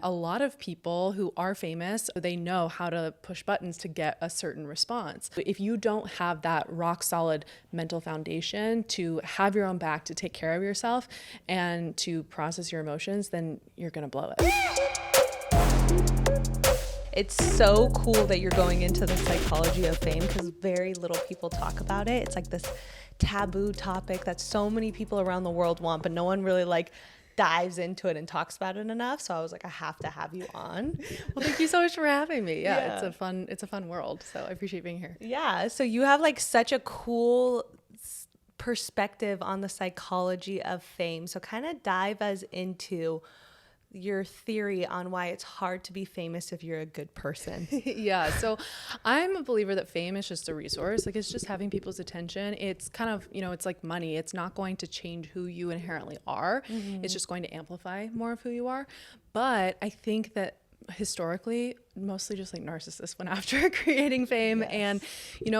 A lot of people who are famous, they know how to push buttons to get a certain response. If you don't have that rock solid mental foundation to have your own back, to take care of yourself and to process your emotions, then you're going to blow it. It's so cool that you're going into the psychology of fame because very little people talk about it. It's like this taboo topic that so many people around the world want, but no one really dives into it and talks about it enough. So I was like, I have to have you on. Well, thank you so much for having me. Yeah. It's a fun world. So I appreciate being here. Yeah. So you have such a cool perspective on the psychology of fame. So kind of dive us into your theory on why it's hard to be famous if you're a good person. Yeah. So I'm a believer that fame is just a resource. It's just having people's attention. It's kind of, it's like money. It's not going to change who you inherently are. Mm-hmm. It's just going to amplify more of who you are. But I think that historically, mostly just narcissists went after creating fame. Yes. And,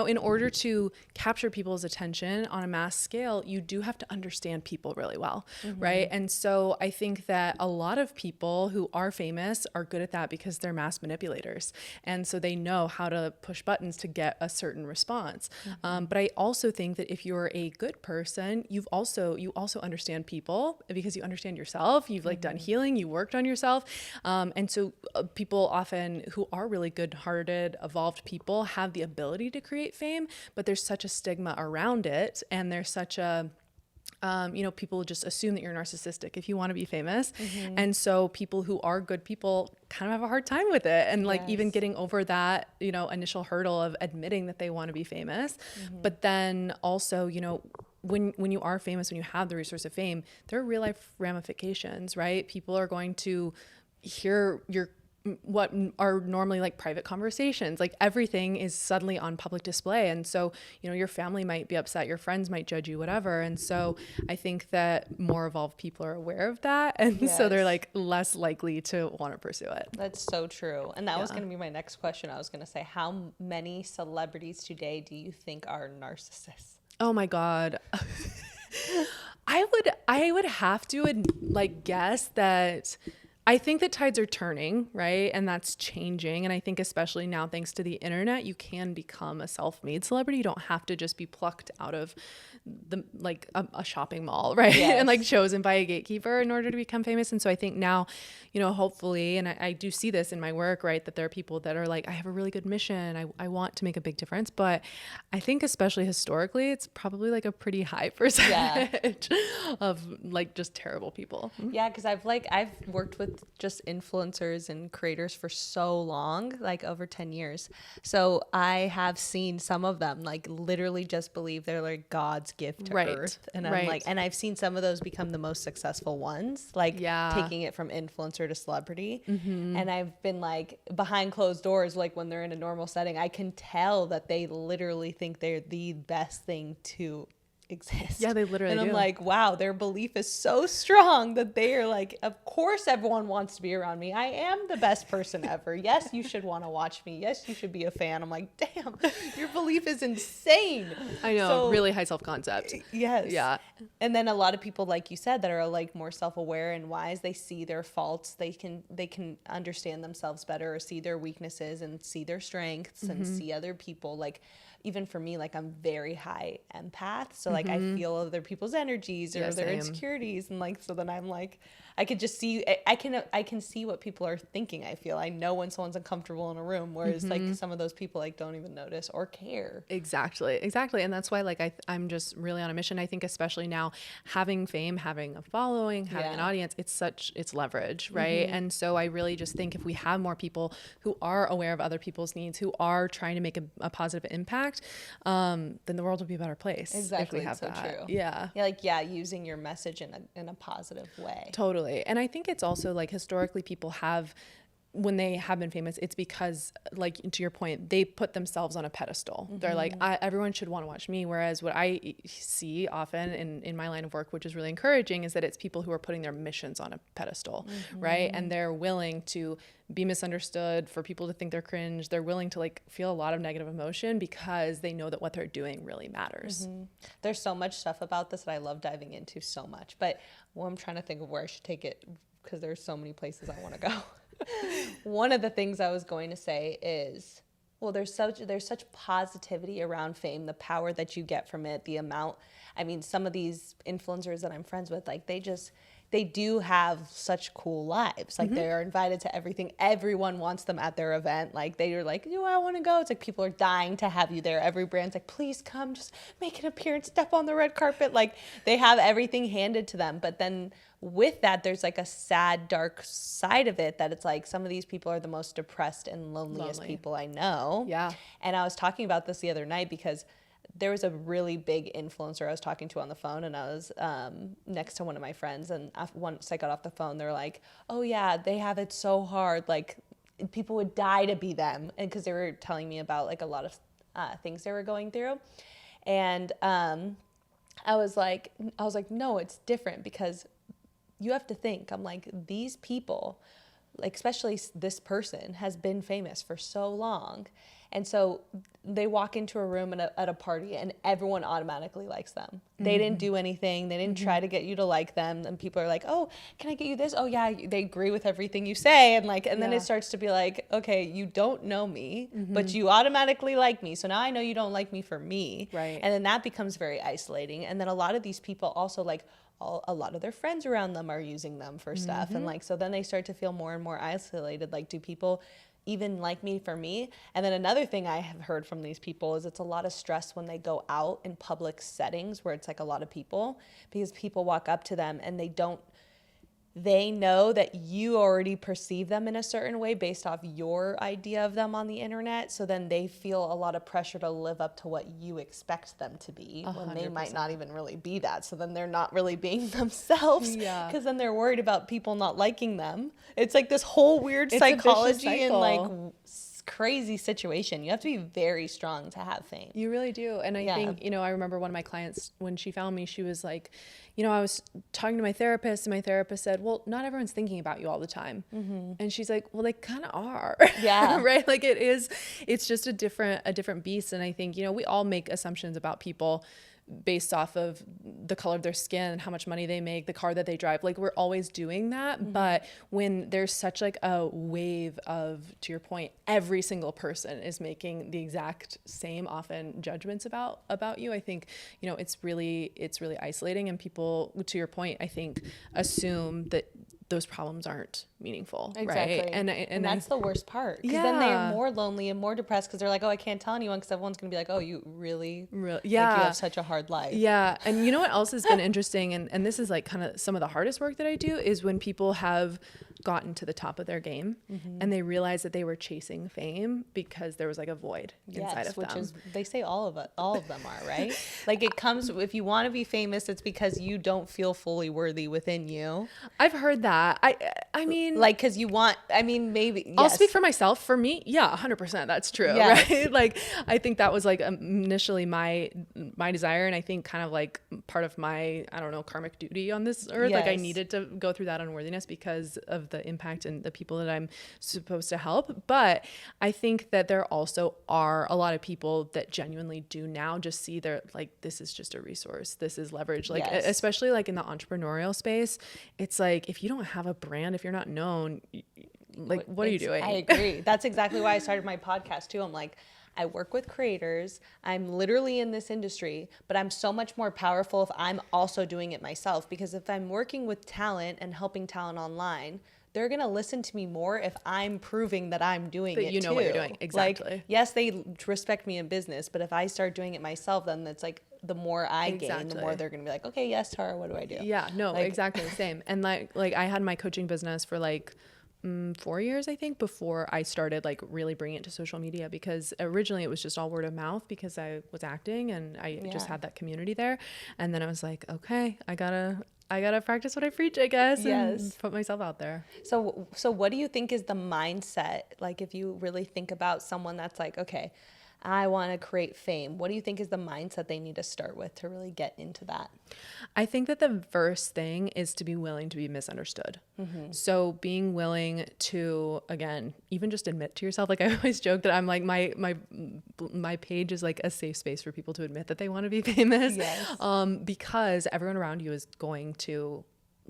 in order to capture people's attention on a mass scale, you do have to understand people really well. Mm-hmm. Right. And so I think that a lot of people who are famous are good at that because they're mass manipulators. And so they know how to push buttons to get a certain response. Mm-hmm. But I also think that if you're a good person, you also understand people because you understand yourself. You've done healing, you worked on yourself. And so people often who are really good-hearted, evolved people have the ability to create fame, but there's such a stigma around it. And there's such a, people just assume that you're narcissistic if you want to be famous. Mm-hmm. And so people who are good people kind of have a hard time with it. And yes. Even getting over that, initial hurdle of admitting that they want to be famous. Mm-hmm. But then also, when you are famous, when you have the resource of fame, there are real life ramifications, right? People are going to hear what are normally private conversations. Everything is suddenly on public display. And so, your family might be upset, your friends might judge you, whatever. And so I think that more evolved people are aware of that. And yes. So they're less likely to want to pursue it. That's so true. And that was going to be my next question. I was going to say, how many celebrities today do you think are narcissists? Oh my God. I would have to guess that I think that tides are turning, right? And that's changing. And I think especially now, thanks to the internet, you can become a self-made celebrity. You don't have to just be plucked out of the a shopping mall, right? Yes. And chosen by a gatekeeper in order to become famous. And so I think now, hopefully, and I do see this in my work, right, that there are people that are I have a really good mission. I want to make a big difference. But I think especially historically, it's probably a pretty high percentage of just terrible people. Yeah, because I've worked with just influencers and creators for so long, over 10 years. So I have seen some of them literally just believe they're God's gift to earth. And I'm and I've seen some of those become the most successful ones, taking it from influencer to celebrity. Mm-hmm. And I've been behind closed doors, when they're in a normal setting, I can tell that they literally think they're the best thing to exist. Yeah, they literally do. And I'm wow, their belief is so strong that they are of course everyone wants to be around me. I am the best person ever. Yes, you should want to watch me. Yes, you should be a fan. I'm damn, your belief is insane. I know, so, really high self-concept. Yes. Yeah. And then a lot of people, like you said, that are more self-aware and wise, they see their faults. They can understand themselves better or see their weaknesses and see their strengths. Mm-hmm. And see other people. Even for me, I'm very high empath. So I feel other people's energies or their insecurities. And so then I'm I could just see, I can see what people are thinking. I feel, I know when someone's uncomfortable in a room, whereas some of those people don't even notice or care. Exactly. And that's why I'm just really on a mission. I think especially now, having fame, having a following, having an audience, it's leverage, right? Mm-hmm. And so I really just think if we have more people who are aware of other people's needs, who are trying to make a positive impact, then the world will be a better place. Exactly. If we have so that. True. Yeah. Using your message in a positive way. Totally. And I think it's also historically people have, when they have been famous, it's because to your point, they put themselves on a pedestal. Mm-hmm. They're everyone should want to watch me. Whereas what I see often in my line of work, which is really encouraging, is that it's people who are putting their missions on a pedestal, mm-hmm. right? And they're willing to be misunderstood, for people to think they're cringe. They're willing to feel a lot of negative emotion because they know that what they're doing really matters. Mm-hmm. There's so much stuff about this that I love diving into so much, but I'm trying to think of where I should take it because there's so many places I want to go. one of the things I was going to say is, well, there's such positivity around fame, the power that you get from it, the amount. I mean, some of these influencers that I'm friends with, like they do have such cool lives. Like they are invited to everything. Everyone wants them at their event. Like they are like, I want to go. It's like people are dying to have you there. Every brand's like, please come, just make an appearance, step on the red carpet. Like they have everything handed to them. But then with that, there's like a sad, dark side of it that it's like some of these people are the most depressed and loneliest people I know. Yeah. And I was talking about this the other night because there was a really big influencer I was talking to on the phone, and I was next to one of my friends, and once I got off the phone, they're like, oh yeah, they have it so hard. Like people would die to be them. And because they were telling me about like a lot of things they were going through. And I was like, no, it's different because you have to think, I'm like, these people, like especially this person has been famous for so long. And so they walk into a room at a party and everyone automatically likes them. They didn't do anything. They didn't try to get you to like them. And people are like, oh, can I get you this? Oh yeah, they agree with everything you say. And like, and then it starts to be like, okay, you don't know me, but you automatically like me. So now I know you don't like me for me. Right. And then that becomes very isolating. And then a lot of these people also like, a lot of their friends around them are using them for stuff. And like, so then they start to feel more and more isolated. Like, do people even like me for me? And then another thing I have heard from these people is it's a lot of stress when they go out in public settings where it's like a lot of people, because people walk up to them and they know that you already perceive them in a certain way based off your idea of them on the internet. So then they feel a lot of pressure to live up to what you expect them to be 100%. when they might not even really be that. So then they're not really being themselves because then they're worried about people not liking them. It's like this whole weird psychology and like crazy situation. You have to be very strong to have fame. You really do. And I think, I remember one of my clients, when she found me, she was like, I was talking to my therapist and my therapist said, well, not everyone's thinking about you all the time. And she's like, well, they kind of are. Yeah. Right. Like it's just a different beast. And I think, we all make assumptions about people based off of the color of their skin and how much money they make, the car that they drive. Like we're always doing that. But when there's such like a wave of, to your point, every single person is making the exact same often judgments about you, I think, it's really isolating, and people, to your point, I think assume that those problems aren't meaningful. Exactly. Right. And that's the worst part. Because then they're more lonely and more depressed because they're like, oh, I can't tell anyone because everyone's going to be like, oh, you really? Yeah. Like you have such a hard life. Yeah. And you know what else has been interesting? And this is like kind of some of the hardest work that I do is when people have gotten to the top of their game and they realize that they were chasing fame because there was like a void inside of them. Which is, they say all of them are, right? Like it comes, if you want to be famous, it's because you don't feel fully worthy within you. I've heard that. I mean, like, because you want, maybe, yes. I'll speak for myself. For me, 100%. That's true. Yes. Right. Like, I think that was like initially my desire. And I think kind of like part of my, I don't know, karmic duty on this earth. Yes. Like I needed to go through that unworthiness because of the impact and the people that I'm supposed to help. But I think that there also are a lot of people that genuinely do now just see their, like, this is just a resource. This is leverage. Like, especially like in the entrepreneurial space, it's like, if you don't have a brand, if you're not known, like, what are you doing? I agree. That's exactly why I started my podcast too. I'm like, I work with creators. I'm literally in this industry, but I'm so much more powerful if I'm also doing it myself, because if I'm working with talent and helping talent online, they're going to listen to me more if I'm proving that I'm doing it too. You know what you're doing. Exactly. Like, yes, they respect me in business, but if I start doing it myself, then it's like the more I gain, the more they're going to be like, okay, yes, Tara, what do I do? Yeah, no, like, exactly the same. And like I had my coaching business for like 4 years, I think, before I started like really bringing it to social media, because originally it was just all word of mouth because I was acting and I just had that community there. And then I was like, okay, I gotta practice what I preach, I guess, and put myself out there. So what do you think is the mindset? Like, if you really think about someone that's like, okay, I want to create fame, what do you think is the mindset they need to start with to really get into that? I think that the first thing is to be willing to be misunderstood. So being willing to, again, even just admit to yourself, like I always joke that I'm like, my page is like a safe space for people to admit that they want to be famous, because everyone around you is going to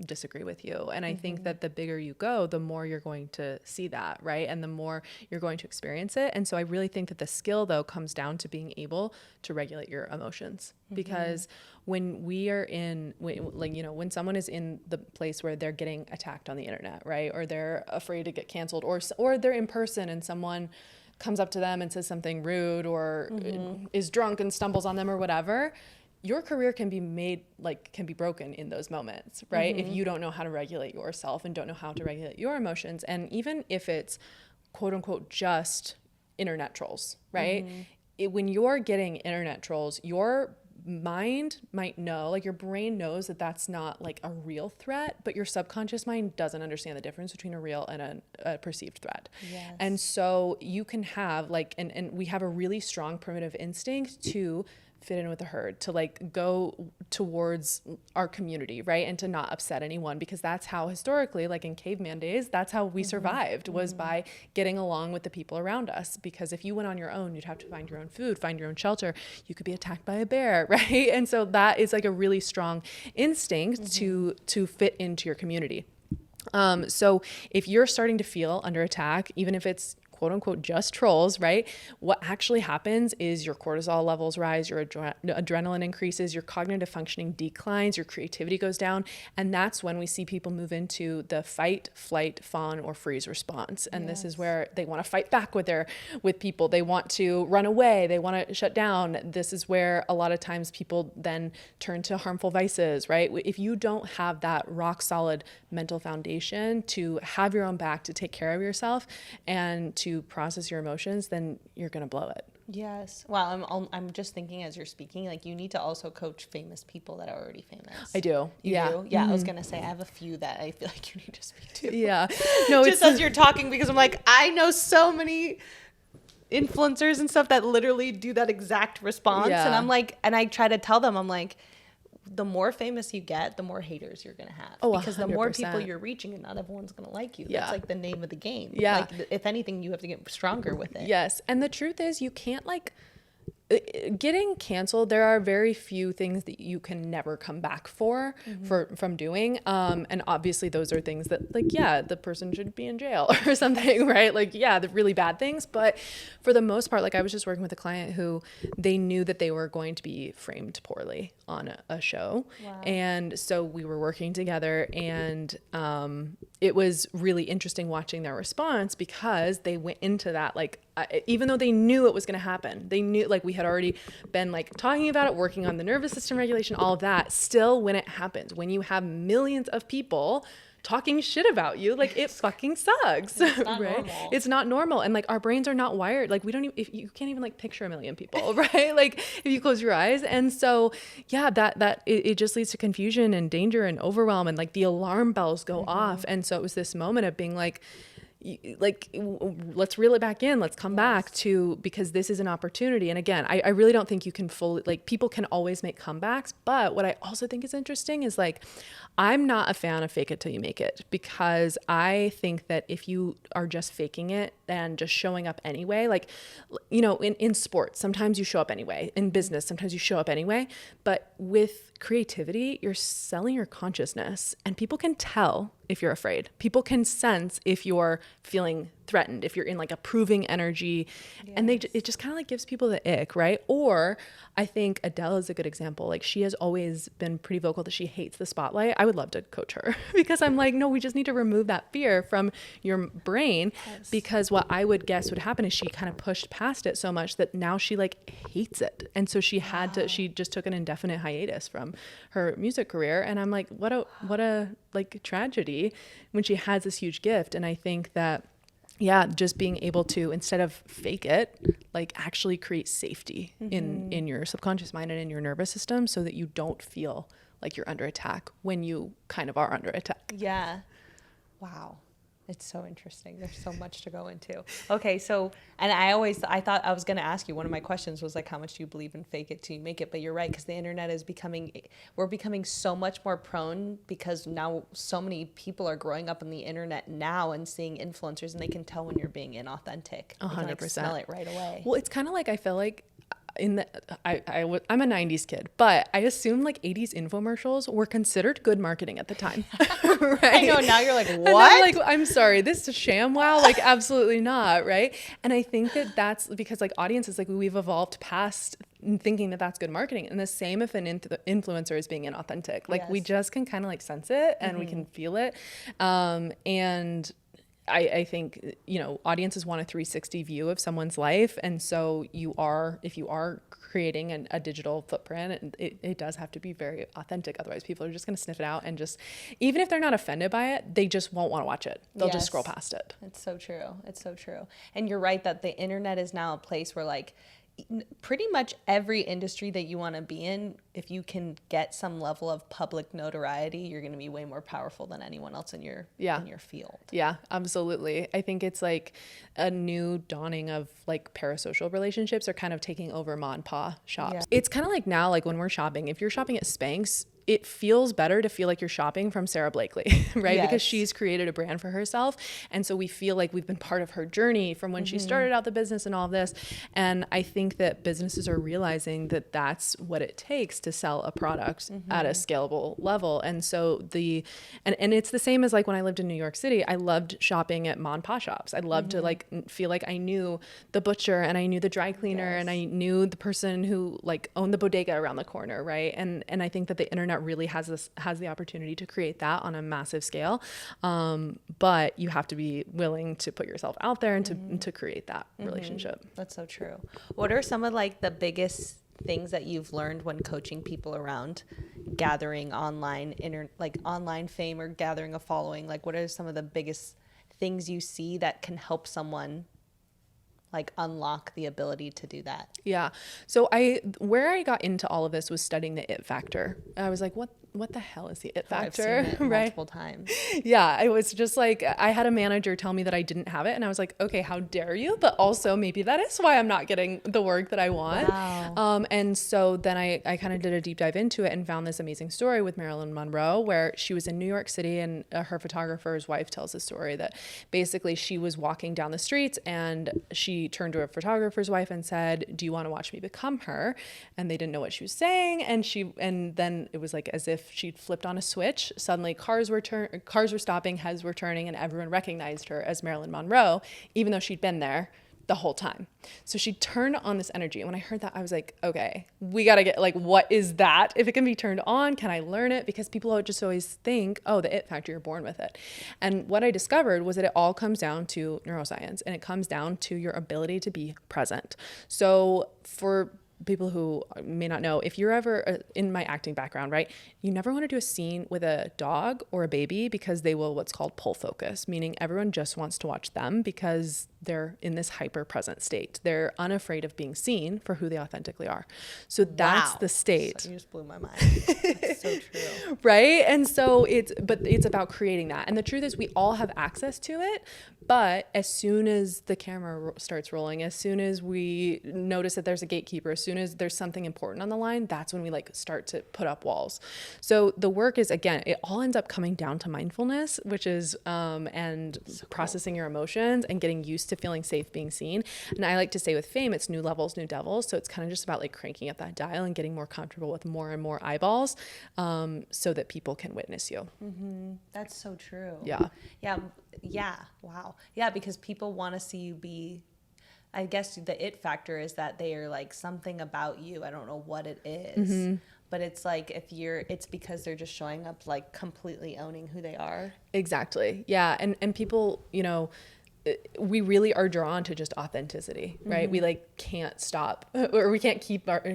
disagree with you. And I think that the bigger you go, the more you're going to see that, right? And the more you're going to experience it. And so I really think that the skill, though, comes down to being able to regulate your emotions. Because when we are when someone is in the place where they're getting attacked on the internet, right? Or they're afraid to get canceled, or they're in person and someone comes up to them and says something rude, or is drunk and stumbles on them or whatever, your career can be broken in those moments, right? If you don't know how to regulate yourself and don't know how to regulate your emotions. And even if it's quote unquote just internet trolls, right? When you're getting internet trolls, your mind might know, like your brain knows that that's not like a real threat, but your subconscious mind doesn't understand the difference between a real and a perceived threat. Yes. And so you can have and we have a really strong primitive instinct to fit in with the herd, to like go towards our community, right? And to not upset anyone, because that's how historically, like in caveman days, that's how we survived, was by getting along with the people around us. Because if you went on your own, you'd have to find your own food, find your own shelter. You could be attacked by a bear, right? And so that is like a really strong instinct to fit into your community. So if you're starting to feel under attack, even if it's quote unquote just trolls, right? What actually happens is your cortisol levels rise, your adrenaline increases, your cognitive functioning declines, your creativity goes down. And that's when we see people move into the fight, flight, fawn, or freeze response. And this is where they want to fight back with people. They want to run away. They want to shut down. This is where a lot of times people then turn to harmful vices, right? If you don't have that rock solid mental foundation to have your own back, to take care of yourself, and to process your emotions, then you're going to blow it. Yes. Well, I'm just thinking as you're speaking, like you need to also coach famous people that are already famous. I do. You do? Yeah. I was going to say, I have a few that I feel like you need to speak to. Yeah. No, just as you're talking, because I'm like, I know so many influencers and stuff that literally do that exact response. Yeah. And I'm like, and I try to tell them, I'm like, the more famous you get, the more haters you're going to have. Oh, because the more 100%. people you're reaching, and not everyone's going to like you. Yeah. That's like the name of the game. Yeah. Like, if anything, you have to get stronger with it. Yes. And the truth is, you can't getting canceled. There are very few things that you can never come back from doing. And obviously those are things that the person should be in jail or something, right? The really bad things. But for the most part, I was just working with a client who they knew that they were going to be framed poorly on a show. Wow. And so we were working together, and it was really interesting watching their response, because they went into that, even though they knew it was going to happen, they knew, we had already been talking about it, working on the nervous system regulation, all of that. Still, when it happens, when you have millions of people talking shit about you, it fucking sucks. It's not right? normal. It's not normal. And our brains are not wired. We don't even, if you can't even picture a million people, right? If you close your eyes. And so, it just leads to confusion and danger and overwhelm, and the alarm bells go off. And so it was this moment of being let's reel it back in. Let's come back to, because this is an opportunity. And again, I really don't think you can fully, people can always make comebacks. But what I also think is interesting is I'm not a fan of fake it till you make it, because I think that if you are just faking it and just showing up anyway, in sports, sometimes you show up anyway. In business, sometimes you show up anyway. But with creativity, you're selling your consciousness, and people can tell if you're afraid. People can sense if you're feeling threatened, if you're in a proving energy. Yes. And it just kind of gives people the ick, right? Or I think Adele is a good example. She has always been pretty vocal that she hates the spotlight. I would love to coach her because I'm no, we just need to remove that fear from your brain. Yes. Because what I would guess would happen is she kind of pushed past it so much that now she hates it. And so she just took an indefinite hiatus from her music career. And I'm what a tragedy when she has this huge gift. And I think that, just being able to, instead of fake it, actually create safety in your subconscious mind and in your nervous system, so that you don't feel like you're under attack when you kind of are under attack. Yeah. Wow. It's so interesting. There's so much to go into. Okay. So, and I thought I was going to ask you, one of my questions was how much do you believe in fake it till you make it? But you're right. Because the internet is we're becoming so much more prone, because now so many people are growing up on the internet now and seeing influencers, and they can tell when you're being inauthentic. 100%. Smell it right away. Well, it's kind of I feel I'm a 90s kid, but I assume like 80s infomercials were considered good marketing at the time. Right? I know, now you're like, what? And I'm like, I'm sorry, this is sham wow? Like, absolutely not, right? And I think that that's because like audiences, like we've evolved past thinking that that's good marketing. And the same if an influencer is being inauthentic. Like we just can kind of like sense it and we can feel it. And I think, audiences want a 360 view of someone's life. And so if you are creating a digital footprint, it does have to be very authentic. Otherwise people are just going to sniff it out and just, even if they're not offended by it, they just won't want to watch it. They'll just scroll past it. It's so true. It's so true. And you're right that the internet is now a place where like pretty much every industry that you want to be in, if you can get some level of public notoriety, you're going to be way more powerful than anyone else in your field. Yeah, absolutely. I think it's like a new dawning of like parasocial relationships are kind of taking over ma and pa shops. Yeah. It's kind of like now, like when we're shopping, if you're shopping at Spanx, it feels better to feel like you're shopping from Sarah Blakely, right? Yes. Because she's created a brand for herself. And so we feel like we've been part of her journey from when she started out the business and all of this. And I think that businesses are realizing that that's what it takes to sell a product at a scalable level. And so and it's the same as like when I lived in New York City, I loved shopping at ma and pa shops. I loved to like feel like I knew the butcher and I knew the dry cleaner and I knew the person who like owned the bodega around the corner, right? And I think that the internet really has the opportunity to create that on a massive scale, but you have to be willing to put yourself out there and to create that relationship. That's so true. What are some of like the biggest things that you've learned when coaching people around gathering online online fame or gathering a following? Like what are some of the biggest things you see that can help someone like unlock the ability to do that? Yeah. So where I got into all of this was studying the it factor. I was like, what the hell is the it factor? I've seen it multiple times. Yeah. I was just like, I had a manager tell me that I didn't have it. And I was like, okay, how dare you? But also maybe that is why I'm not getting the work that I want. Wow. And so then I kind of did a deep dive into it and found this amazing story with Marilyn Monroe, where she was in New York City and her photographer's wife tells a story that basically she was walking down the streets and she turned to her photographer's wife and said, do you want to watch me become her? And they didn't know what she was saying. And then it was like as if she'd flipped on a switch. Suddenly cars were stopping, heads were turning, and everyone recognized her as Marilyn Monroe, even though she'd been there the whole time. So she turned on this energy. And when I heard that, I was like, okay, we got to get like, what is that? If it can be turned on, can I learn it? Because people just always think, oh, the it factor, you're born with it. And what I discovered was that it all comes down to neuroscience, and it comes down to your ability to be present. So for people who may not know, if you're ever in my acting background, right, you never want to do a scene with a dog or a baby because they will what's called pull focus, meaning everyone just wants to watch them because they're in this hyper present state. They're unafraid of being seen for who they authentically are. So that's the state. So you just blew my mind. That's so true. Right? And so it's about creating that. And the truth is we all have access to it, but as soon as the camera starts rolling, as soon as we notice that there's a gatekeeper, as soon as there's something important on the line, that's when we like start to put up walls. So the work is, again, it all ends up coming down to mindfulness, which is, and so processing your emotions and getting used to feeling safe being seen. And I like to say with fame, it's new levels, new devils. So it's kind of just about like cranking up that dial and getting more comfortable with more and more eyeballs, so that people can witness you. Mm-hmm. That's so true. Yeah. Yeah. Wow. Yeah. Because people want to see you be, I guess the it factor is that they are like something about you. I don't know what it is, but it's like it's because they're just showing up like completely owning who they are. Exactly. Yeah. And people, we really are drawn to just authenticity, right? We like can't stop, or we can't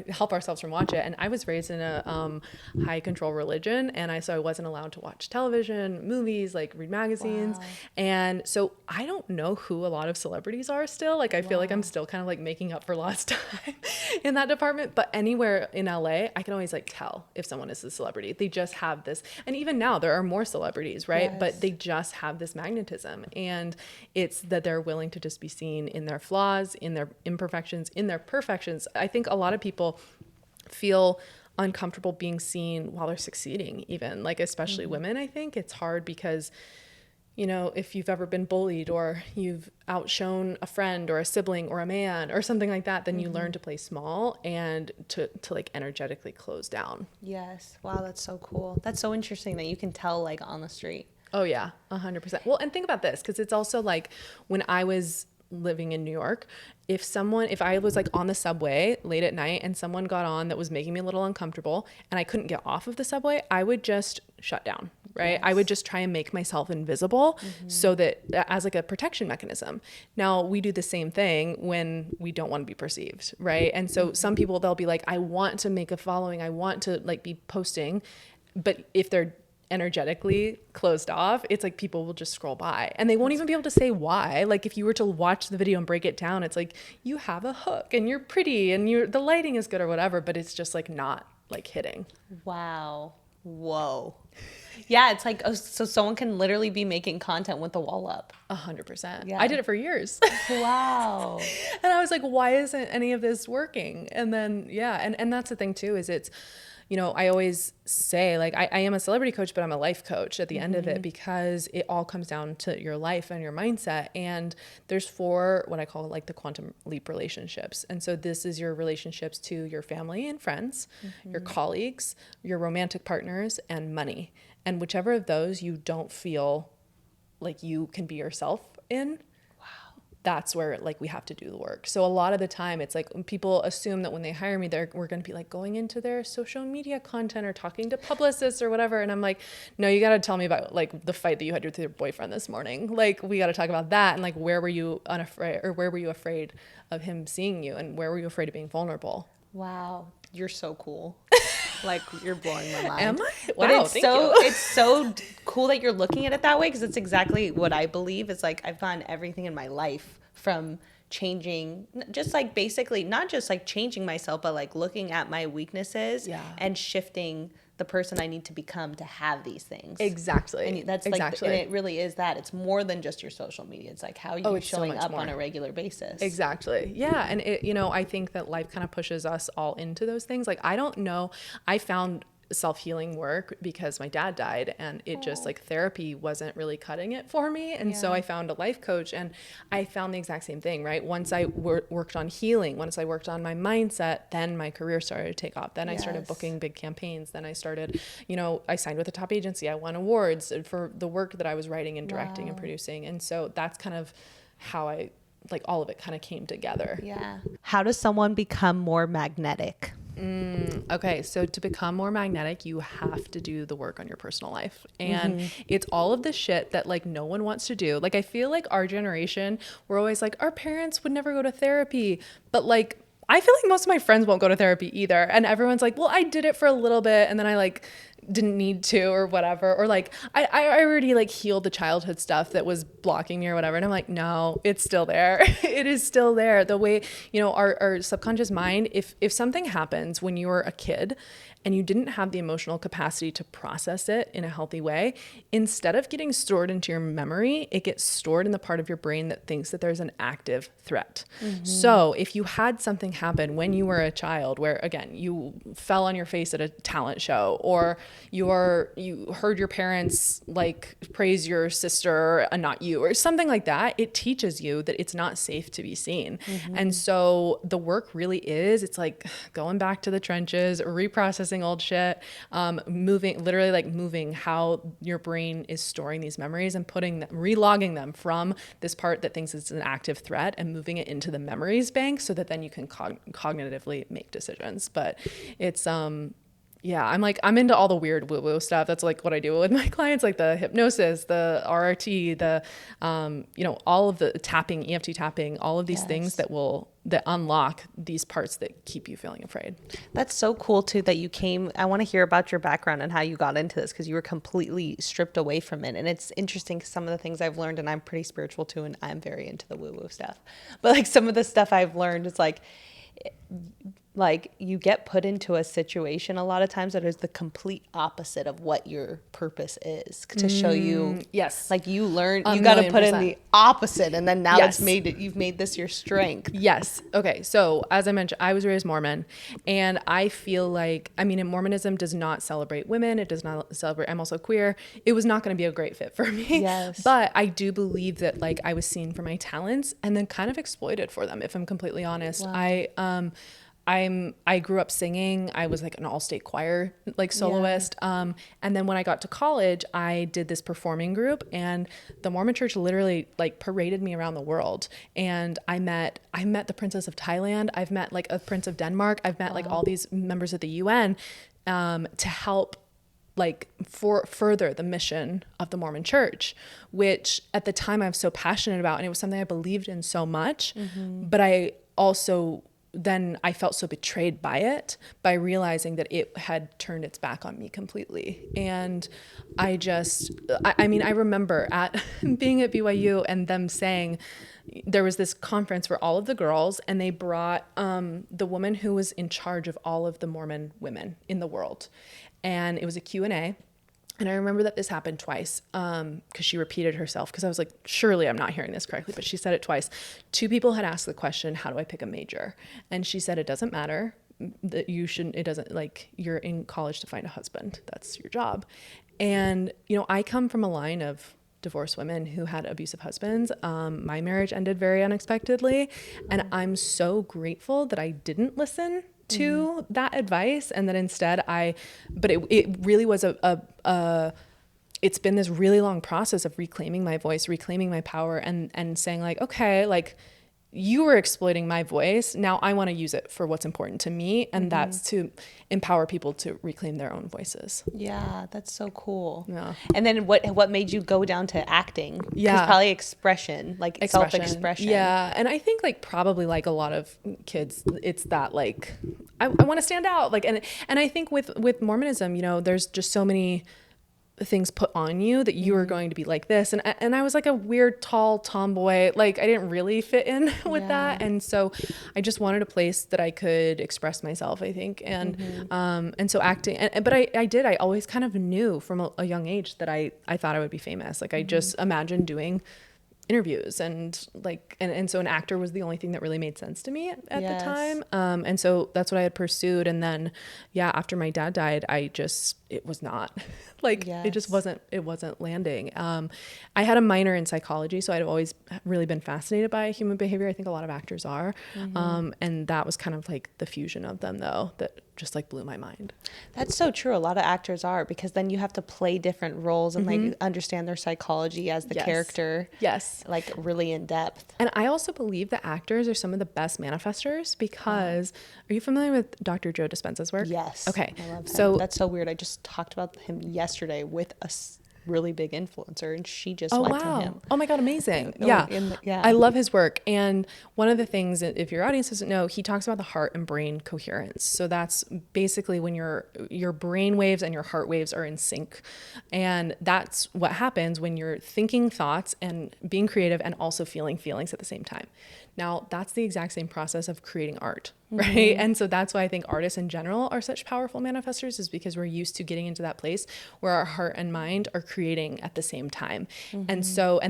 help ourselves from watch it. And I was raised in a high control religion, and so I wasn't allowed to watch television, movies, like read magazines. Wow. And so I don't know who a lot of celebrities are still. Like I feel like I'm still kind of like making up for lost time in that department. But anywhere in LA, I can always like tell if someone is a celebrity. They just have this, and even now there are more celebrities, right? Yes. But they just have this magnetism, and it's that they're willing to just be seen in their flaws, in their imperfections, in their perfections. I think a lot of people feel uncomfortable being seen while they're succeeding, even like, especially women. I think it's hard because you know, if you've ever been bullied or you've outshone a friend or a sibling or a man or something like that, then you learn to play small and to like energetically close down. Yes. Wow, that's so cool. That's so interesting that you can tell like on the street. Oh yeah, 100%. Well, and think about this, because it's also like when I was living in New York, if I was like on the subway late at night and someone got on that was making me a little uncomfortable and I couldn't get off of the subway, I would just shut down, right? Yes. I would just try and make myself invisible so that as like a protection mechanism. Now we do the same thing when we don't want to be perceived, right? And so some people, they'll be like, I want to make a following, I want to like be posting, but if they're energetically closed off, it's like people will just scroll by and they won't even be able to say why. Like if you were to watch the video and break it down, it's like you have a hook and you're pretty and the lighting is good or whatever, but it's just like not like hitting. Wow. Whoa. Yeah, it's like, oh, so someone can literally be making content with the wall up. 100%. Yeah. I did it for years. Wow. And I was like, why isn't any of this working? And then, yeah. And that's the thing too, is it's, you know, I always say like, I am a celebrity coach, but I'm a life coach at the end of it, because it all comes down to your life and your mindset. And there's 4, what I call like the quantum leap relationships. And so this is your relationships to your family and friends, your colleagues, your romantic partners, and money. And whichever of those you don't feel like you can be yourself in, that's where like we have to do the work. So a lot of the time it's like people assume that when they hire me, we're going to be like going into their social media content or talking to publicists or whatever. And I'm like, no, you got to tell me about like the fight that you had with your boyfriend this morning. Like we got to talk about that. And like, where were you unafraid, or where were you afraid of him seeing you? And where were you afraid of being vulnerable? Wow. You're so cool. Like you're blowing my mind. Am I? But Wow, it's so cool that you're looking at it that way, because it's exactly what I believe. It's like I've gotten everything in my life from changing, just like basically not just like changing myself, but like looking at my weaknesses and shifting the person I need to become to have these things. Exactly. And that's exactly. like, and it really is that. It's more than just your social media. It's like how you're showing up on a regular basis. Exactly. Yeah. And it, you know, I think that life kind of pushes us all into those things. Like, I don't know. I found self-healing work because my dad died, and it just like therapy wasn't really cutting it for me. And so I found a life coach, and I found the exact same thing, right? Once I worked on healing, once I worked on my mindset, then my career started to take off. Then I started booking big campaigns. Then I started, you know, I signed with a top agency. I won awards for the work that I was writing and directing and producing. And so that's kind of how I, like, all of it kind of came together. Yeah. How does someone become more magnetic? Okay, so to become more magnetic, you have to do the work on your personal life. And it's all of the shit that like no one wants to do. Like I feel like our generation, we're always like, our parents would never go to therapy. But like, I feel like most of my friends won't go to therapy either. And everyone's like, well, I did it for a little bit and then I like didn't need to or whatever. Or like, I already like healed the childhood stuff that was blocking me or whatever. And I'm like, no, it's still there. It is still there. The way, you know, our subconscious mind, if something happens when you were a kid and you didn't have the emotional capacity to process it in a healthy way, instead of getting stored into your memory, it gets stored in the part of your brain that thinks that there's an active threat. So if you had something happen when you were a child where, again, you fell on your face at a talent show, or you heard your parents like praise your sister and not you, or something like that, it teaches you that it's not safe to be seen. And so the work really is, it's like going back to the trenches, reprocessing old shit, moving how your brain is storing these memories and relogging them from this part that thinks it's an active threat and moving it into the memories bank so that then you can cognitively make decisions. But it's yeah, I'm into all the weird woo-woo stuff. That's like what I do with my clients, like the hypnosis, the RRT, the you know, all of the tapping, EFT tapping, all of these things that unlock these parts that keep you feeling afraid. That's so cool too that you came. I want to hear about your background and how you got into this, because you were completely stripped away from it. And it's interesting because some of the things I've learned, and I'm pretty spiritual too, and I'm very into the woo-woo stuff. But like some of the stuff I've learned is like like you get put into a situation a lot of times that is the complete opposite of what your purpose is to show you. Yes. Like you learn, you got to put in the opposite, and then now Yes. you've made this your strength. Yes. Okay. So as I mentioned, I was raised Mormon, and I feel like, I mean, Mormonism does not celebrate women. It does not celebrate, I'm also queer. It was not going to be a great fit for me. Yes. But I do believe that like I was seen for my talents and then kind of exploited for them, if I'm completely honest. Wow. I grew up singing. I was like an all-state choir, like soloist. And then when I got to college, I did this performing group, and the Mormon church literally like paraded me around the world. And I met the Princess of Thailand. I've met like a Prince of Denmark. I've met like all these members of the UN, to help like further the mission of the Mormon church, which at the time I was so passionate about, and it was something I believed in so much, but I also then I felt so betrayed by it, by realizing that it had turned its back on me completely. And I mean, I remember being at BYU and them saying, there was this conference for all of the girls, and they brought the woman who was in charge of all of the Mormon women in the world. And it was a Q&A. And I remember that this happened twice, because she repeated herself, because I was like, surely I'm not hearing this correctly, but she said it twice. 2 people had asked the question, how do I pick a major? And she said, it doesn't matter, that you shouldn't, it doesn't, like, you're in college to find a husband. That's your job. And, you know, I come from a line of divorced women who had abusive husbands. My marriage ended very unexpectedly. And I'm so grateful that I didn't listen to that advice, and that instead but it really was it's been this really long process of reclaiming my voice, reclaiming my power, and saying like, okay, like you were exploiting my voice. Now I want to use it for what's important to me. And that's to empower people to reclaim their own voices. Yeah. That's so cool. Yeah. And then what made you go down to acting? Yeah. Probably expression, like self-expression. Yeah. And I think like probably like a lot of kids, it's that like, I want to stand out. Like, and I think with Mormonism, you know, there's just so many things put on you that you are going to be like this, and I was like a weird tall tomboy, like I didn't really fit in with that, and so I just wanted a place that I could express myself, I think, and so acting, but I always kind of knew from a young age that I thought I would be famous. Like I just imagined doing interviews, and like and so an actor was the only thing that really made sense to me at the time, and so that's what I had pursued. And then after my dad died, it was not like it wasn't landing. I had a minor in psychology, so I'd always really been fascinated by human behavior. I think a lot of actors are, and that was kind of like the fusion of them though that just like blew my mind. That's so true. A lot of actors are, because then you have to play different roles and like understand their psychology as the character. Yes. Like really in depth. And I also believe that actors are some of the best manifestors, because are you familiar with Dr. Joe Dispenza's work? Yes. Okay. I love him. So that's so weird. I just talked about him yesterday with a really big influencer, and she just went to him. Oh my God, amazing. Yeah. I love his work. And one of the things, if your audience doesn't know, he talks about the heart and brain coherence. So that's basically when your brain waves and your heart waves are in sync. And that's what happens when you're thinking thoughts and being creative and also feeling feelings at the same time. Now, that's the exact same process of creating art, right? And so that's why I think artists in general are such powerful manifestors, is because we're used to getting into that place where our heart and mind are creating at the same time. And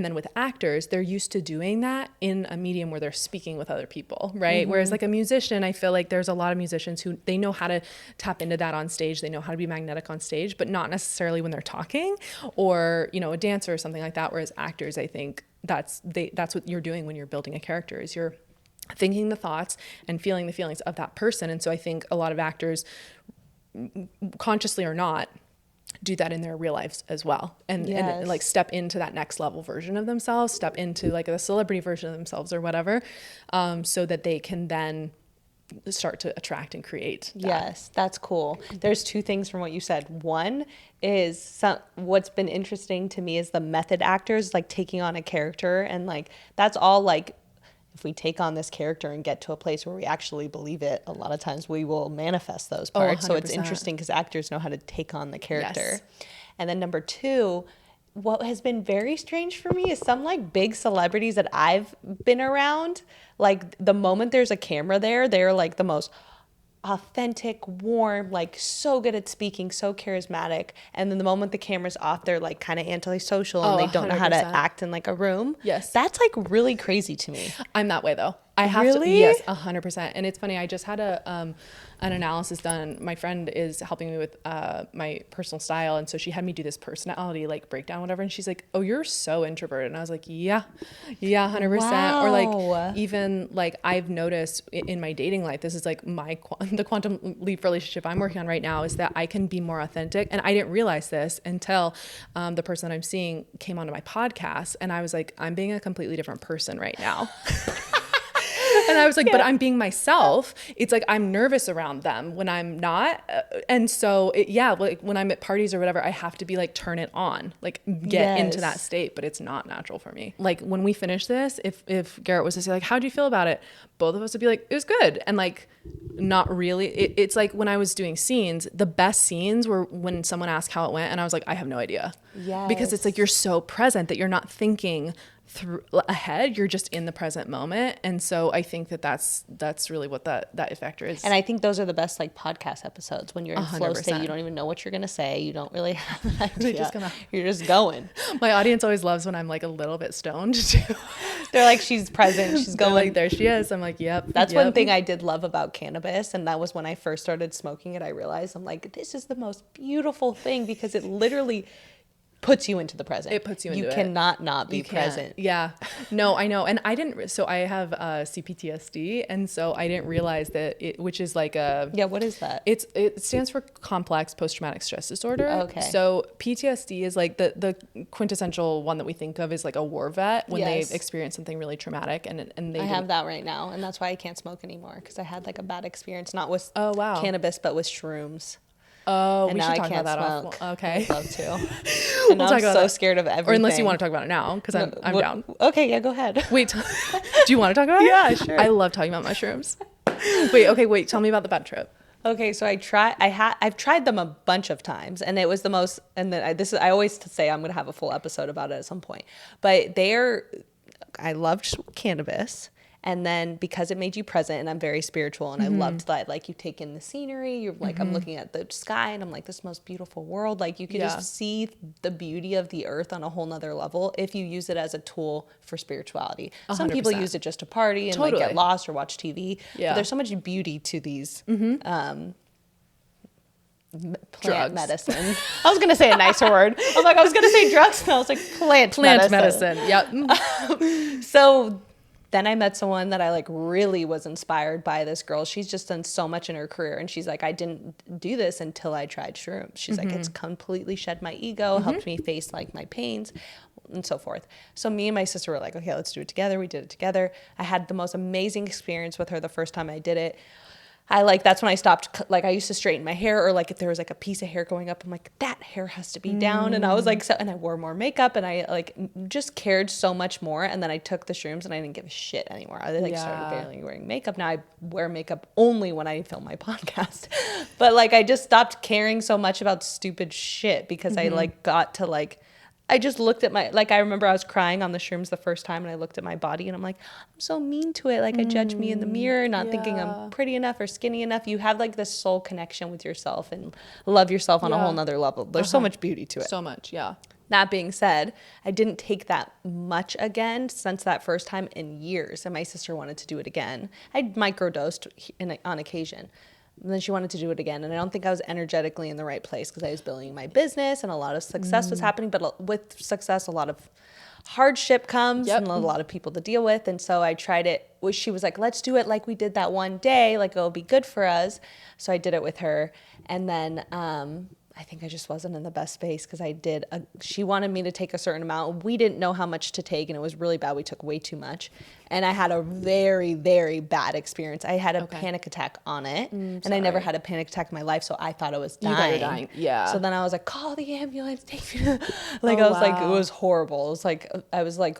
then with actors, they're used to doing that in a medium where they're speaking with other people, right? Whereas like a musician, I feel like there's a lot of musicians who they know how to tap into that on stage. They know how to be magnetic on stage, but not necessarily when they're talking, or, you know, a dancer or something like that. Whereas actors, I think, that's what you're doing when you're building a character, is you're thinking the thoughts and feeling the feelings of that person. And so I think a lot of actors, consciously or not, do that in their real lives as well, and like step into that next level version of themselves, step into like a celebrity version of themselves or whatever, so that they can then start to attract and create that. Yes, that's cool. There's 2 things from what you said. One is what's been interesting to me is the method actors, like taking on a character, and like that's all like, if we take on this character and get to a place where we actually believe it, a lot of times we will manifest those parts. So it's interesting because actors know how to take on the character. Yes. And then number 2, what has been very strange for me is some like big celebrities that I've been around, like the moment there's a camera there, they're like the most authentic, warm, like so good at speaking, so charismatic. And then the moment the camera's off, they're like kind of antisocial and they don't know how to 100%. act in like a room. Yes. That's like really crazy to me. I'm that way though. I have Really? to, yes, 100%. And it's funny, I just had an analysis done. My friend is helping me with my personal style, and so she had me do this personality like breakdown, whatever. And she's like, "Oh, you're so introverted," and I was like, "Yeah, 100%." Or Wow. like even like I've noticed in my dating life, this is like the quantum leap relationship I'm working on right now, is that I can be more authentic, and I didn't realize this until the person that I'm seeing came onto my podcast, and I was like, I'm being a completely different person right now. And I was like, but I'm being myself. It's like I'm nervous around them when I'm not. And so, like when I'm at parties or whatever, I have to be like, turn it on, like get into that state. But it's not natural for me. Like when we finish this, if Garrett was to say like, how'd you feel about it? Both of us would be like, it was good. And like, not really. It's like when I was doing scenes, the best scenes were when someone asked how it went. And I was like, I have no idea. Yes. Because it's like, you're so present that you're not thinking through ahead, you're just in the present moment. And so I think that's really what that factor is. And I think those are the best like podcast episodes, when you're in flow 100%. state. You don't even know what you're gonna say. You don't really have an idea. just come out. You're just going. My audience always loves when I'm like a little bit stoned too. They're like, she's present, she's They're going. like, there she is. I'm like, yep. That's one thing I did love about cannabis, and that was when I first started smoking it. I realized, I'm like, this is the most beautiful thing, because it literally puts you into the present. It puts you into it. You cannot not be present. Yeah. No, I know. And I didn't, so I have CPTSD. And so I didn't realize that which is like a. Yeah, what is that? It stands for complex post-traumatic stress disorder. Okay. So PTSD is like the quintessential one that we think of is like a war vet when Yes. they've experienced something really traumatic and they I have that right now, and that's why I can't smoke anymore, because I had like a bad experience, not with cannabis, but with shrooms. Oh, And we now should I talk can't about that smoke. off. Okay. I'd love to. And We'll now talk I'm about so that. scared of everything. Or unless you want to talk about it now, because I'm down. Okay, yeah, go ahead. Wait, do you want to talk about it? Yeah, sure. I love talking about mushrooms. Wait, tell me about the bed trip. Okay, so I've tried them a bunch of times, and it was the most, and then I always say I'm going to have a full episode about it at some point, but I loved cannabis. And then because it made you present, and I'm very spiritual, and I loved that, like, you take in the scenery, you're like, I'm looking at the sky and I'm like, this most beautiful world. Like, you can just see the beauty of the earth on a whole nother level if you use it as a tool for spirituality. 100%. Some people use it just to party and like get lost or watch TV. Yeah. But there's so much beauty to these plant drugs. medicine. I was going to say a nicer word. I was going to say drugs, and I was like, plant medicine. Yep. So then I met someone that I like really was inspired by. This girl, she's just done so much in her career, and she's like, I didn't do this until I tried shrooms. She's like, it's completely shed my ego, helped me face like my pains and so forth. So me and my sister were like, okay, let's do it together. We did it together. I had the most amazing experience with her the first time I did it. That's when I stopped, like I used to straighten my hair, or like if there was like a piece of hair going up, I'm like, that hair has to be down. And I was like, and I wore more makeup, and I like just cared so much more. And then I took the shrooms and I didn't give a shit anymore. I started barely wearing makeup. Now I wear makeup only when I film my podcast. But like, I just stopped caring so much about stupid shit, because I like got to like, I just looked at I remember I was crying on the shrooms the first time, and I looked at my body and I'm like, I'm so mean to it. Like I judge me in the mirror, not thinking I'm pretty enough or skinny enough. You have like this soul connection with yourself and love yourself on a whole nother level. There's so much beauty to it. So much. Yeah. That being said, I didn't take that much again since that first time in years. And my sister wanted to do it again. I'd microdosed on occasion. And then she wanted to do it again. And I don't think I was energetically in the right place, because I was building my business and a lot of success was happening. But with success, a lot of hardship comes and a lot of people to deal with. And so I tried it. She was like, let's do it like we did that one day. Like, it'll be good for us. So I did it with her. And then I think I just wasn't in the best space, because she wanted me to take a certain amount. We didn't know how much to take, and it was really bad. We took way too much. And I had a very, very bad experience. I had a panic attack on it, and I never had a panic attack in my life, so I thought I was dying. You thought you were dying. Yeah. So then I was like, call the ambulance, take me. Like, I was like, it was horrible. It was like, I was like,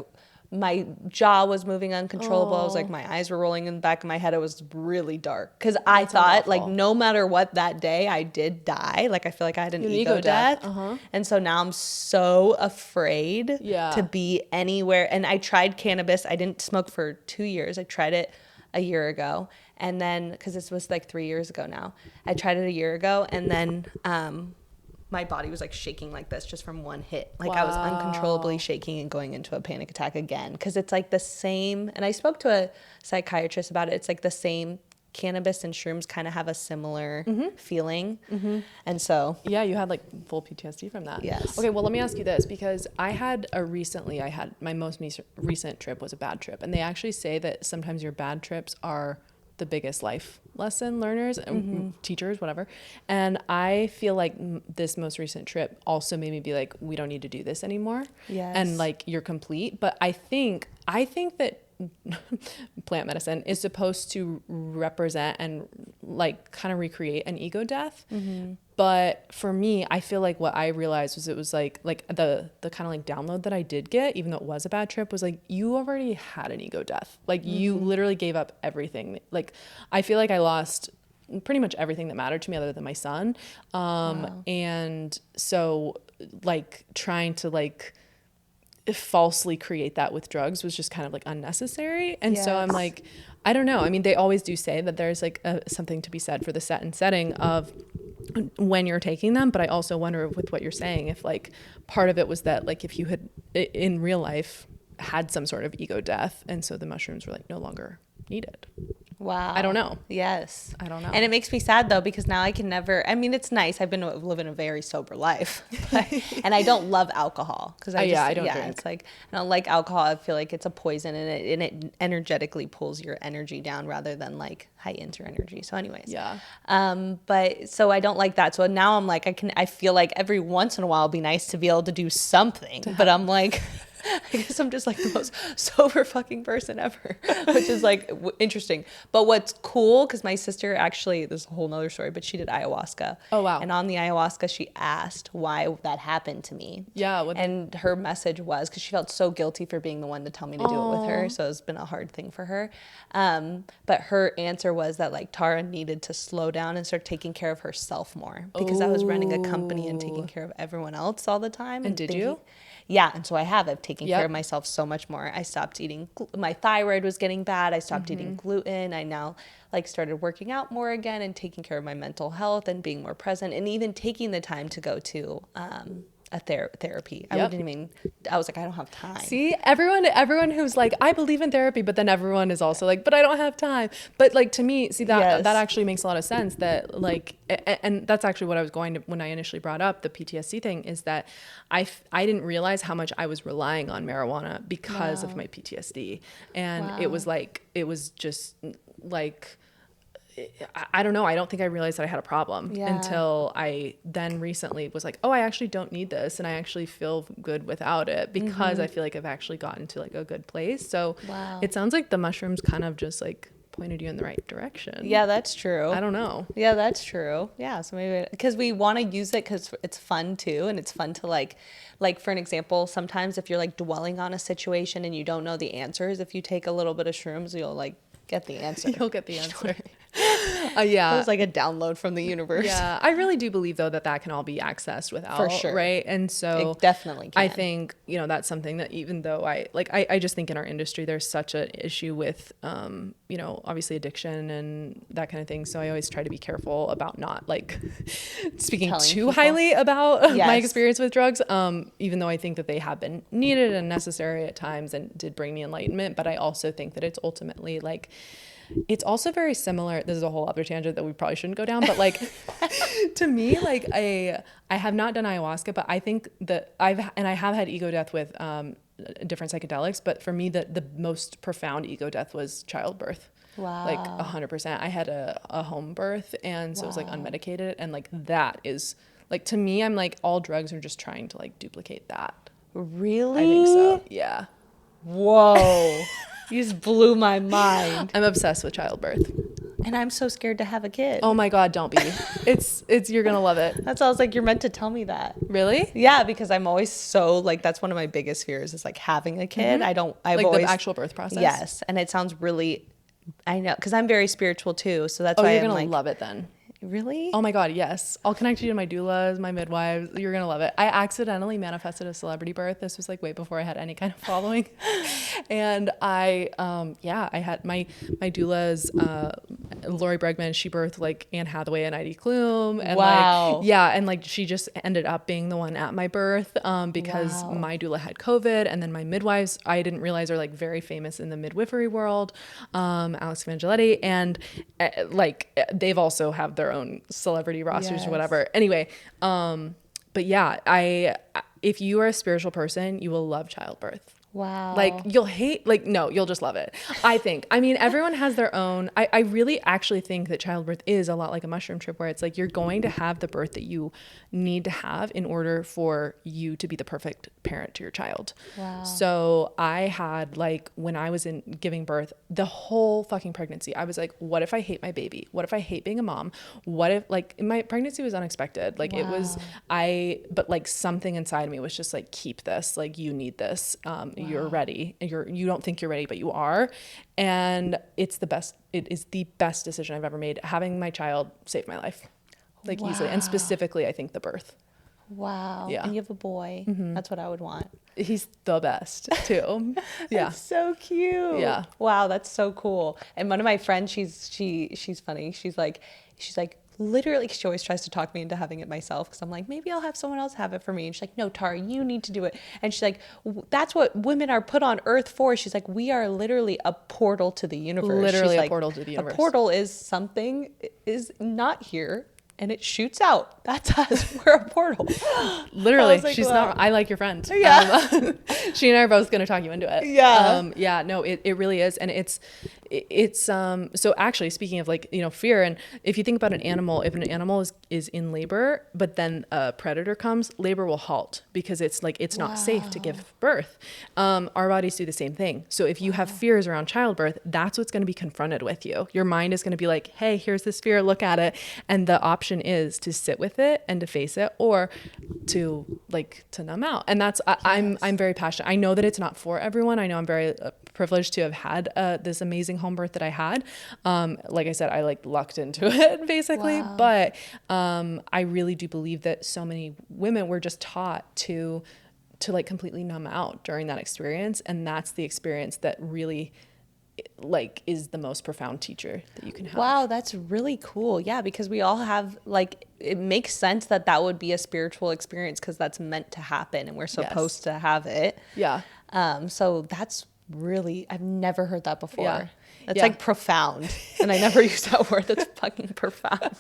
my jaw was moving uncontrollable. I was like, my eyes were rolling in the back of my head. It was really dark, because I thought like no matter what that day I did die. Like I feel like I had an ego death. And so now I'm so afraid to be anywhere. And I tried cannabis. I didn't smoke for 2 years. I tried it a year ago. And then, because this was like 3 years ago now, I tried it a year ago, and then my body was like shaking like this just from one hit. Like I was uncontrollably shaking and going into a panic attack again, because it's like the same. And I spoke to a psychiatrist about it. It's like the same. Cannabis and shrooms kind of have a similar feeling. And so yeah, you had like full PTSD from that. Yes. Okay, well, let me ask you this, because I had my most recent trip was a bad trip, and they actually say that sometimes your bad trips are the biggest life lesson learners and teachers, whatever. And I feel like this most recent trip also made me be like, we don't need to do this anymore. Yes. And like, you're complete. But I think that plant medicine is supposed to represent and like kind of recreate an ego death. But for me, I feel like what I realized was it was like the kind of like download that I did get, even though it was a bad trip, was like, you already had an ego death. Like you literally gave up everything. Like I feel like I lost pretty much everything that mattered to me other than my son. And so like trying to like falsely create that with drugs was just kind of like unnecessary. And so I'm like, I don't know. I mean, they always do say that there's like something to be said for the set and setting of when you're taking them. But I also wonder with what you're saying, if like part of it was that like if you had in real life had some sort of ego death, and so the mushrooms were like no longer needed. Wow. I don't know. Yes. I don't know. And it makes me sad though, because now I can never, I mean, it's nice. I've been living a very sober life, but, and I don't love alcohol because I don't drink. It's like, I don't like alcohol. I feel like it's a poison, and it energetically pulls your energy down rather than like heightens your energy. So anyways. Yeah. But so I don't like that. So now I'm like, I feel like every once in a while it'd be nice to be able to do something, but I'm like, I guess I'm just like the most sober fucking person ever, which is like interesting. But what's cool, because my sister actually, this is a whole nother story, but she did ayahuasca. Oh, wow. And on the ayahuasca, she asked why that happened to me. Yeah. And her message was, because she felt so guilty for being the one to tell me to do it with her. So it's been a hard thing for her. But her answer was that like Tara needed to slow down and start taking care of herself more, because I was running a company and taking care of everyone else all the time. And did you? Yeah, and so I've taken care of myself so much more. I stopped eating, my thyroid was getting bad. I stopped eating gluten. I now like started working out more again and taking care of my mental health and being more present, and even taking the time to go to a therapy. I was like, I don't have time. See, everyone who's like, I believe in therapy, but then everyone is also like, but I don't have time. But like, to me, see that actually makes a lot of sense, that like, and that's actually what I was going to, when I initially brought up the PTSD thing, is that I didn't realize how much I was relying on marijuana because of my PTSD. And it was just like, I don't know. I don't think I realized that I had a problem until I then recently was like, oh, I actually don't need this. And I actually feel good without it, because I feel like I've actually gotten to like a good place. So it sounds like the mushrooms kind of just like pointed you in the right direction. Yeah, that's true. I don't know. Yeah, that's true. Yeah. So maybe, because we want to use it because it's fun too. And it's fun to like for an example, sometimes if you're like dwelling on a situation and you don't know the answers, if you take a little bit of shrooms, you'll like get the answer. You'll get the answer. Yeah. It was like a download from the universe. Yeah. I really do believe though that can all be accessed without, for sure. Right. And so it definitely can. I think, that's something that, even though I just think in our industry, there's such an issue with, obviously addiction and that kind of thing. So I always try to be careful about not like speaking too highly about my experience with drugs. Even though I think that they have been needed and necessary at times and did bring me enlightenment, but I also think that it's ultimately like, it's also very similar. This is a whole other tangent that we probably shouldn't go down, but like to me, like I have not done ayahuasca, but I think that I have had ego death with different psychedelics, but for me the most profound ego death was childbirth. Wow. Like 100%. I had a home birth, and so it was like unmedicated, and like that is like, to me, I'm like, all drugs are just trying to like duplicate that. Really? I think so. Yeah. Whoa. You just blew my mind. I'm obsessed with childbirth. And I'm so scared to have a kid. Oh my God, don't be. It's you're going to love it. That's all. I was like, you're meant to tell me that. Really? Yeah, because I'm always so like, that's one of my biggest fears is like having a kid. I've like always, the actual birth process. Yes. And it sounds really, I know, because I'm very spiritual too. So that's why you're I'm going to love it then. Really? Oh my God, yes. I'll connect you to my doulas, my midwives. You're going to love it. I accidentally manifested a celebrity birth. This was like way before I had any kind of following. And I had my doulas, Lori Bregman, she birthed like Anne Hathaway and Heidi Klum. And Wow. and like she just ended up being the one at my birth because my doula had COVID. And then my midwives, I didn't realize, are like very famous in the midwifery world, Alex Vangelletti. And they've also have their own celebrity rosters or whatever. Anyway, but yeah, if you are a spiritual person, you will love childbirth. Wow. Like you'll just love it. I think. I mean, everyone has their own. I really actually think that childbirth is a lot like a mushroom trip, where it's like you're going to have the birth that you need to have in order for you to be the perfect parent to your child. Wow. So I had, like, when I was in giving birth, the whole fucking pregnancy, I was like, what if I hate my baby? What if I hate being a mom? What if, like, my pregnancy was unexpected. Like it was, but like something inside me was just like, keep this, like you need this. You're ready. You don't think you're ready, but you are. And it is the best decision I've ever made. Having my child saved my life, like easily. And specifically, I think the birth. Wow. Yeah. And you have a boy. Mm-hmm. That's what I would want. He's the best too. Yeah. That's so cute. Yeah. Wow. That's so cool. And one of my friends, she's funny. She's like, literally, she always tries to talk me into having it myself, because I'm like, maybe I'll have someone else have it for me. And she's like, no, Tara, you need to do it. And she's like, that's what women are put on earth for. She's like, we are literally a portal to the universe. Literally she's a like, portal to the universe. A portal is something is not here and it shoots out. That's us. We're a portal. Literally, like, she's wow. not. I like your friend. Yeah. She and I are both going to talk you into it. Yeah. No, it really is. And it's so actually, speaking of, like, fear, and if you think about an animal, if an animal is in labor, but then a predator comes, labor will halt, because it's like, it's not safe to give birth. Our bodies do the same thing. So if you have fears around childbirth, that's what's going to be confronted with you. Your mind is going to be like, hey, here's this fear, look at it. And the option is to sit with it and to face it, or to numb out. And that's, I'm very passionate. I know that it's not for everyone. I know I'm very privileged to have had this amazing home birth that I had. Like I said, I lucked into it basically. Wow. But I really do believe that so many women were just taught to completely numb out during that experience. And that's the experience that really is the most profound teacher that you can have. Wow, that's really cool. Yeah, because we all have, it makes sense that would be a spiritual experience, because that's meant to happen and we're supposed to have it. Yeah. So that's really, I've never heard that before. Yeah. That's profound. And I never use that word. That's fucking profound.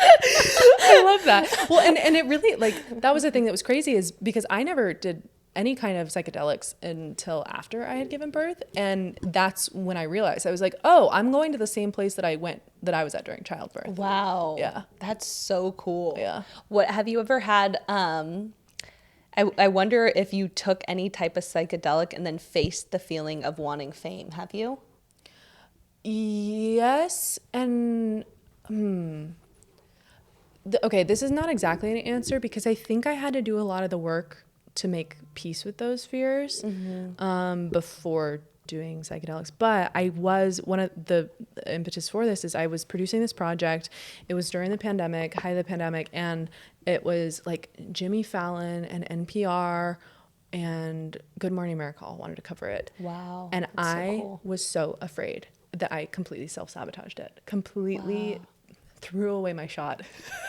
I love that. Well, and it really, that was the thing that was crazy, is because I never did any kind of psychedelics until after I had given birth. And that's when I realized, I was like, oh, I'm going to the same place that I was at during childbirth. Wow. Yeah. That's so cool. Yeah. What have you ever had, I wonder if you took any type of psychedelic and then faced the feeling of wanting fame. Have you? Yes. And, okay, this is not exactly an answer, because I think I had to do a lot of the work to make peace with those fears before doing psychedelics. But I was, one of the impetus for this is I was producing this project. It was during the pandemic, height of the pandemic, and it was like Jimmy Fallon and NPR and Good Morning America all wanted to cover it. Wow. And I was so afraid that I completely self-sabotaged it. Completely threw away my shot.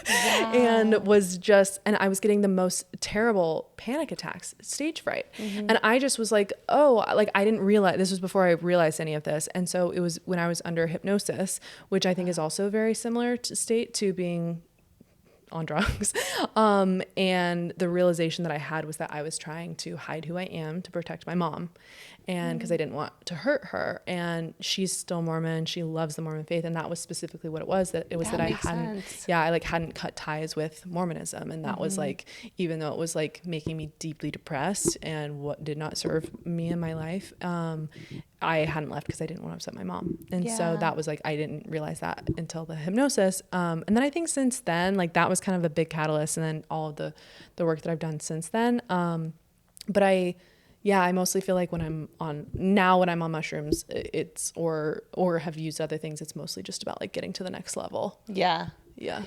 And was just, and I was getting the most terrible panic attacks, stage fright. And I just was like, oh, I didn't realize, this was before I realized any of this. And so it was when I was under hypnosis, which I think is also very similar to being on drugs. And the realization that I had was that I was trying to hide who I am to protect my mom. And because I didn't want to hurt her, and she's still Mormon, she loves the Mormon faith, and that was specifically what it was. That it was that I hadn't, I hadn't cut ties with Mormonism, and that was even though it was making me deeply depressed and what did not serve me in my life, I hadn't left because I didn't want to upset my mom, and so that was I didn't realize that until the hypnosis, and then I think since then that was kind of a big catalyst, and then all of the work that I've done since then, but Yeah, I mostly feel like when I'm on mushrooms, it's or have used other things, it's mostly just about like getting to the next level. Yeah. Yeah.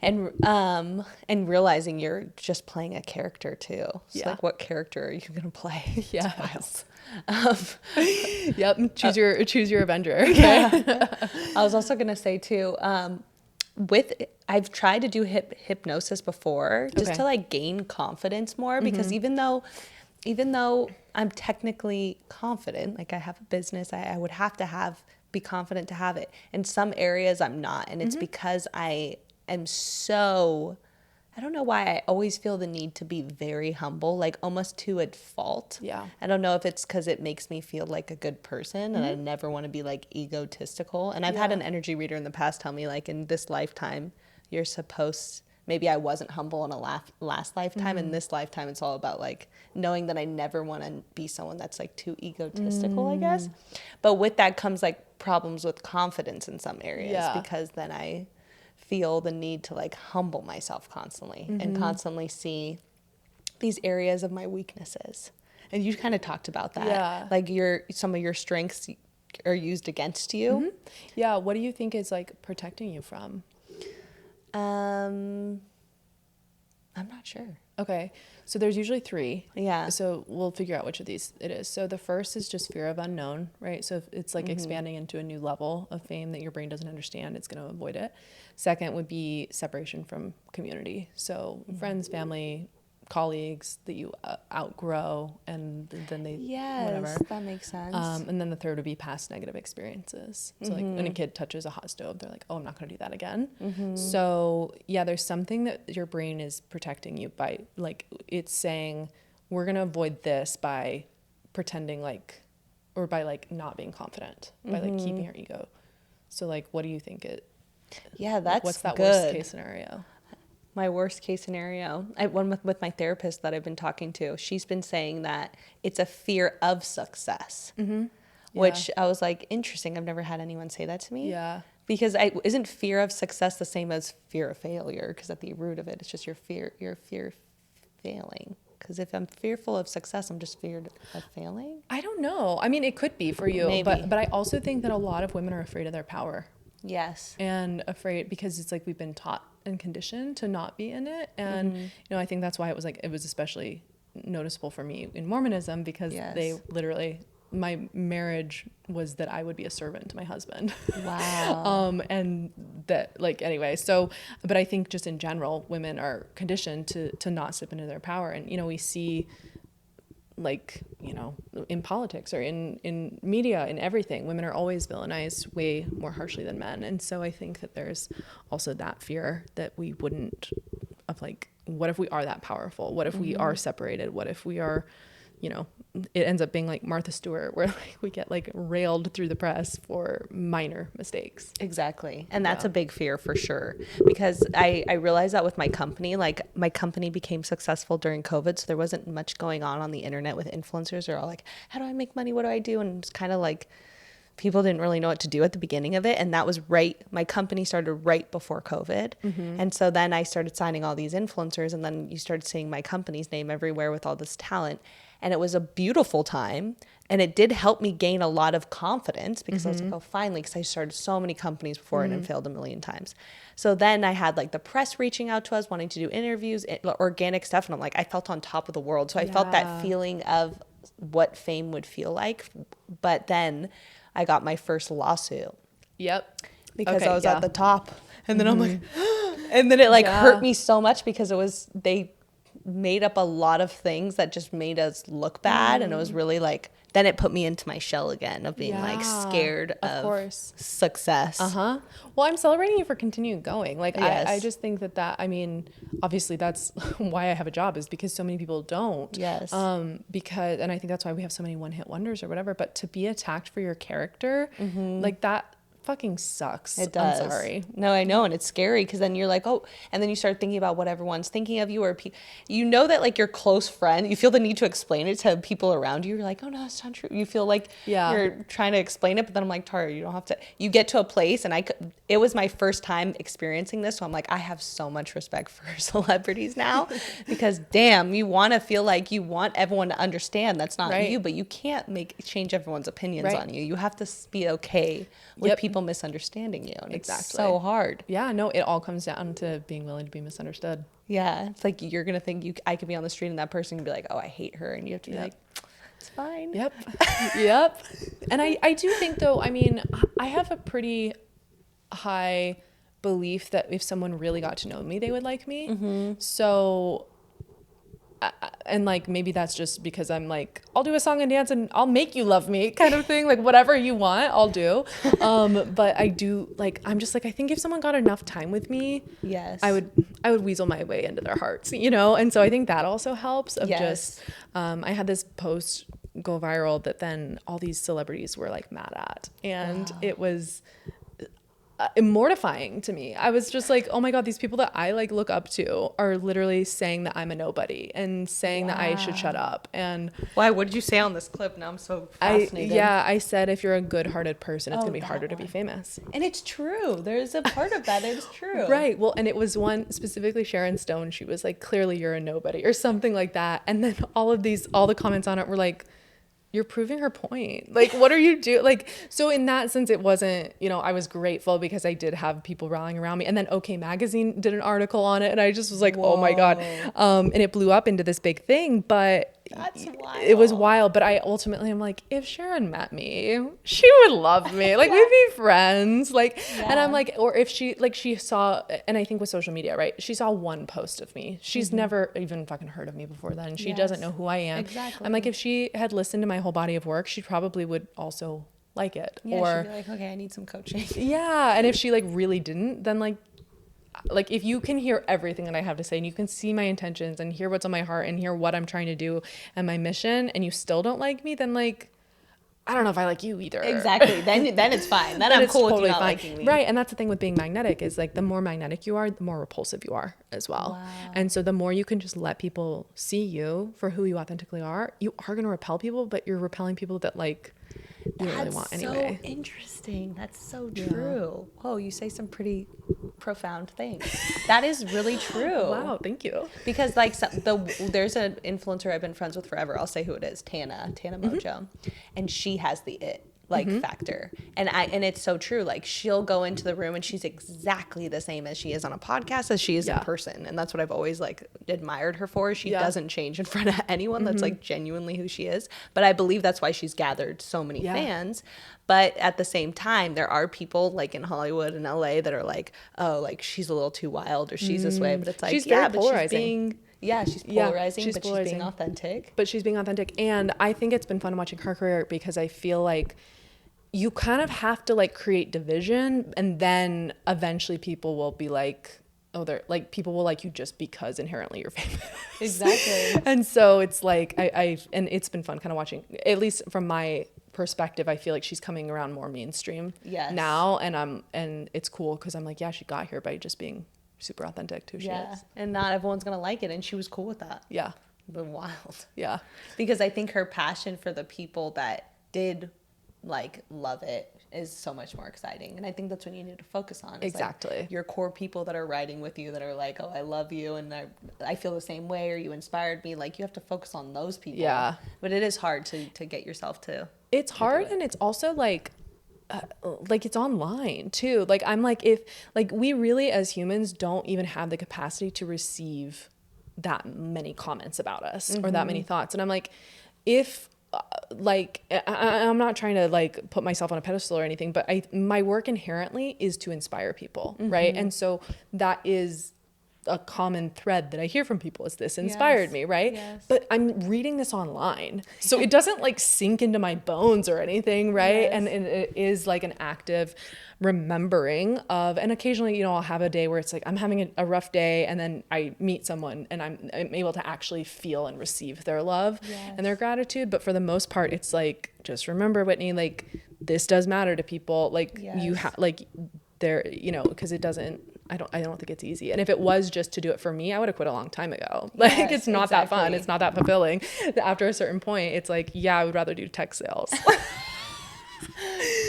And realizing you're just playing a character too. So Yeah. like, what character are you gonna play? Yes. Yep. Choose your Avenger. Okay. Yeah. I was also gonna say too, I've tried to do hypnosis before just to like gain confidence more, because even though I'm technically confident, like I have a business, I would have to be confident to have it. In some areas I'm not, and it's because I am so, I don't know why I always feel the need to be very humble, like almost to a fault. Yeah. I don't know if it's because it makes me feel like a good person, and I never want to be like egotistical. And I've had an energy reader in the past tell me like, in this lifetime, you're supposed, maybe I wasn't humble in a last lifetime. In this lifetime, it's all about like knowing that I never want to be someone that's like too egotistical, I guess. But with that comes like problems with confidence in some areas, because then I feel the need to like humble myself constantly and constantly see these areas of my weaknesses. And you kind of talked about that. Yeah. Like some of your strengths are used against you. Yeah. What do you think is like protecting you from? I'm not sure. Okay. So there's usually 3. Yeah. So we'll figure out which of these it is. So the first is just fear of unknown, right? So if it's like expanding into a new level of fame that your brain doesn't understand, it's going to avoid it. Second would be separation from community. So friends, family, colleagues that you outgrow, and then they whatever. That makes sense. And then the third would be past negative experiences. So like when a kid touches a hot stove, they're like, oh, I'm not going to do that again. So yeah, there's something that your brain is protecting you by, like, it's saying, we're going to avoid this by pretending like, or by like not being confident, by like keeping your ego. So like, what do you think what's that good. worst case scenario? My worst case scenario, one with my therapist that I've been talking to, she's been saying that it's a fear of success, which I was like, interesting. I've never had anyone say that to me. Yeah. Because isn't fear of success the same as fear of failure? Because at the root of it, it's just your fear of failing. Because if I'm fearful of success, I'm just feared of failing. I don't know. I mean, it could be for you, Maybe. but I also think that a lot of women are afraid of their power. Yes. And afraid, because it's like we've been taught and conditioned to not be in it. And, you know, I think that's why it was especially noticeable for me in Mormonism, because they literally, my marriage was that I would be a servant to my husband. Wow. And that, like, anyway, so, but I think just in general, women are conditioned to not step into their power. And, you know, we see, like, you know, in politics or in media, in everything, women are always villainized way more harshly than men. And so I think that there's also that fear that we wouldn't, of like, what if we are that powerful? What if we are separated? What if we are, you know, it ends up being like Martha Stewart, where like we get like railed through the press for minor mistakes. Exactly. And that's a big fear for sure. Because I realized that with my company, like my company became successful during COVID. So there wasn't much going on the internet with influencers. They're all like, how do I make money? What do I do? And it's kind of like, people didn't really know what to do at the beginning of it. And that was my company started right before COVID. And so then I started signing all these influencers, and then you started seeing my company's name everywhere with all this talent. And it was a beautiful time. And it did help me gain a lot of confidence, because I was like, oh, finally, because I started so many companies before and failed a million times. So then I had like the press reaching out to us, wanting to do interviews, organic stuff. And I'm like, I felt on top of the world. So I felt that feeling of what fame would feel like. But then I got my first lawsuit. Yep. Because I was at the top. And then I'm like, and then it like hurt me so much, because they made up a lot of things that just made us look bad. And it was really like, then it put me into my shell again of being like scared of success. Well, I'm celebrating you for continuing going. Like, I just think that, I mean, obviously that's why I have a job, is because so many people don't. Yes. Because, and I think that's why we have so many one-hit wonders or whatever, but to be attacked for your character, like that fucking sucks. It does. I'm sorry. No, I know. And it's scary because then you're like, oh, and then you start thinking about what everyone's thinking of you, or you know that like your close friend, you feel the need to explain it to people around you. You're like, oh no, it's not true. You feel like you're trying to explain it, but then I'm like, Tara, you don't have to. You get to a place, and it was my first time experiencing this, so I'm like, I have so much respect for celebrities now because damn, you want to feel like you want everyone to understand that's not you, but you can't change everyone's opinions on you. You have to be okay with people misunderstanding you, and it's so hard. Yeah, no, it all comes down to being willing to be misunderstood. Yeah, it's like you're gonna think I could be on the street and that person can be like, oh, I hate her, and you have to be like, it's fine. Yep. Yep. And I do think though, I mean, I have a pretty high belief that if someone really got to know me, they would like me. So and like maybe that's just because I'm like, I'll do a song and dance and I'll make you love me kind of thing, like whatever you want I'll do. But I do like, I'm just like, I think if someone got enough time with me, I would weasel my way into their hearts, you know. And so I think that also helps of just I had this post go viral that then all these celebrities were like mad at, and it was mortifying to me. I was just like, oh my God, these people that I like look up to are literally saying that I'm a nobody and saying that I should shut up. And why? What did you say on this clip? Now I'm so fascinated. I said if you're a good-hearted person, it's gonna be harder to be famous. And it's true. There's a part of that. It's true. Right. Well, and it was one specifically Sharon Stone. She was like, clearly you're a nobody or something like that. And then all the comments on it were like, you're proving her point. Like, what are you doing? Like, so in that sense, it wasn't, you know, I was grateful because I did have people rallying around me. And then OK Magazine did an article on it. And I just was like, oh my God. And it blew up into this big thing. But that's wild. It was wild. But I ultimately am like, if Sharon met me, she would love me. Like, we'd be friends. Like, and I'm like, or if she saw, and I think with social media, right? She saw one post of me. She's never even fucking heard of me before then. She doesn't know who I am. Exactly. I'm like, if she had listened to my whole body of work, she probably would also like it. Yeah, or she'd be like, okay, I need some coaching. Yeah. And if she like really didn't, then like if you can hear everything that I have to say and you can see my intentions and hear what's on my heart and hear what I'm trying to do and my mission, and you still don't like me, then like, I don't know if I like you either. Exactly. Then it's fine. Then I'm cool with you not liking me. Right. And that's the thing with being magnetic is like the more magnetic you are, the more repulsive you are as well. Wow. And so the more you can just let people see you for who you authentically are, you are going to repel people, but you're repelling people that like you really want anyway. So interesting. That's so true. Oh, you say some pretty profound things. That is really true. Wow, thank you. Because like there's an influencer I've been friends with forever. I'll say who it is. Tana Mojo, and she has the it factor, and it's so true. Like she'll go into the room and she's exactly the same as she is on a podcast as she is in person, and that's what I've always like admired her for. She doesn't change in front of anyone. That's like genuinely who she is. But I believe that's why she's gathered so many fans. But at the same time, there are people like in Hollywood and LA that are like, oh, like she's a little too wild or she's this way. But it's like, she's very polarizing. She's polarizing, she's but polarizing. She's being authentic. But she's being authentic. And I think it's been fun watching her career because I feel like you kind of have to like create division, and then eventually people will be like, oh, they're like, people will like you just because inherently you're famous. Exactly. And so it's like, and it's been fun kind of watching, at least from my perspective, I feel like she's coming around more mainstream now. And it's cool because I'm like, yeah, she got here by just being super authentic to who she is. And not everyone's going to like it. And she was cool with that. Yeah. But wild. Yeah. Because I think her passion for the people that did like love it is so much more exciting, and I think that's what you need to focus on. Exactly. Like your core people that are riding with you, that are like, oh, I love you and I feel the same way, or you inspired me. Like you have to focus on those people. Yeah. But it is hard to get yourself to. It's hard, and it's also like it's online too. Like I'm like, if like we really as humans don't even have the capacity to receive that many comments about us or that many thoughts, and I'm like, if I'm not trying to like put myself on a pedestal or anything, but my work inherently is to inspire people, right? And so that is a common thread that I hear from people, is this inspired me, right? Yes. But I'm reading this online, so it doesn't like sink into my bones or anything, right? And it is like an active remembering of, and occasionally, you know, I'll have a day where it's like I'm having a rough day, and then I meet someone and I'm able to actually feel and receive their love and their gratitude. But for the most part, it's like, just remember, Whitney, like this does matter to people. Like you Yes. have, like there, you know, because it doesn't, I don't think it's easy. And if it was just to do it for me, I would have quit a long time ago. Like Yes, it's not that fun. exactly. It's not that fulfilling. After a certain point, it's like, yeah, I would rather do tech sales.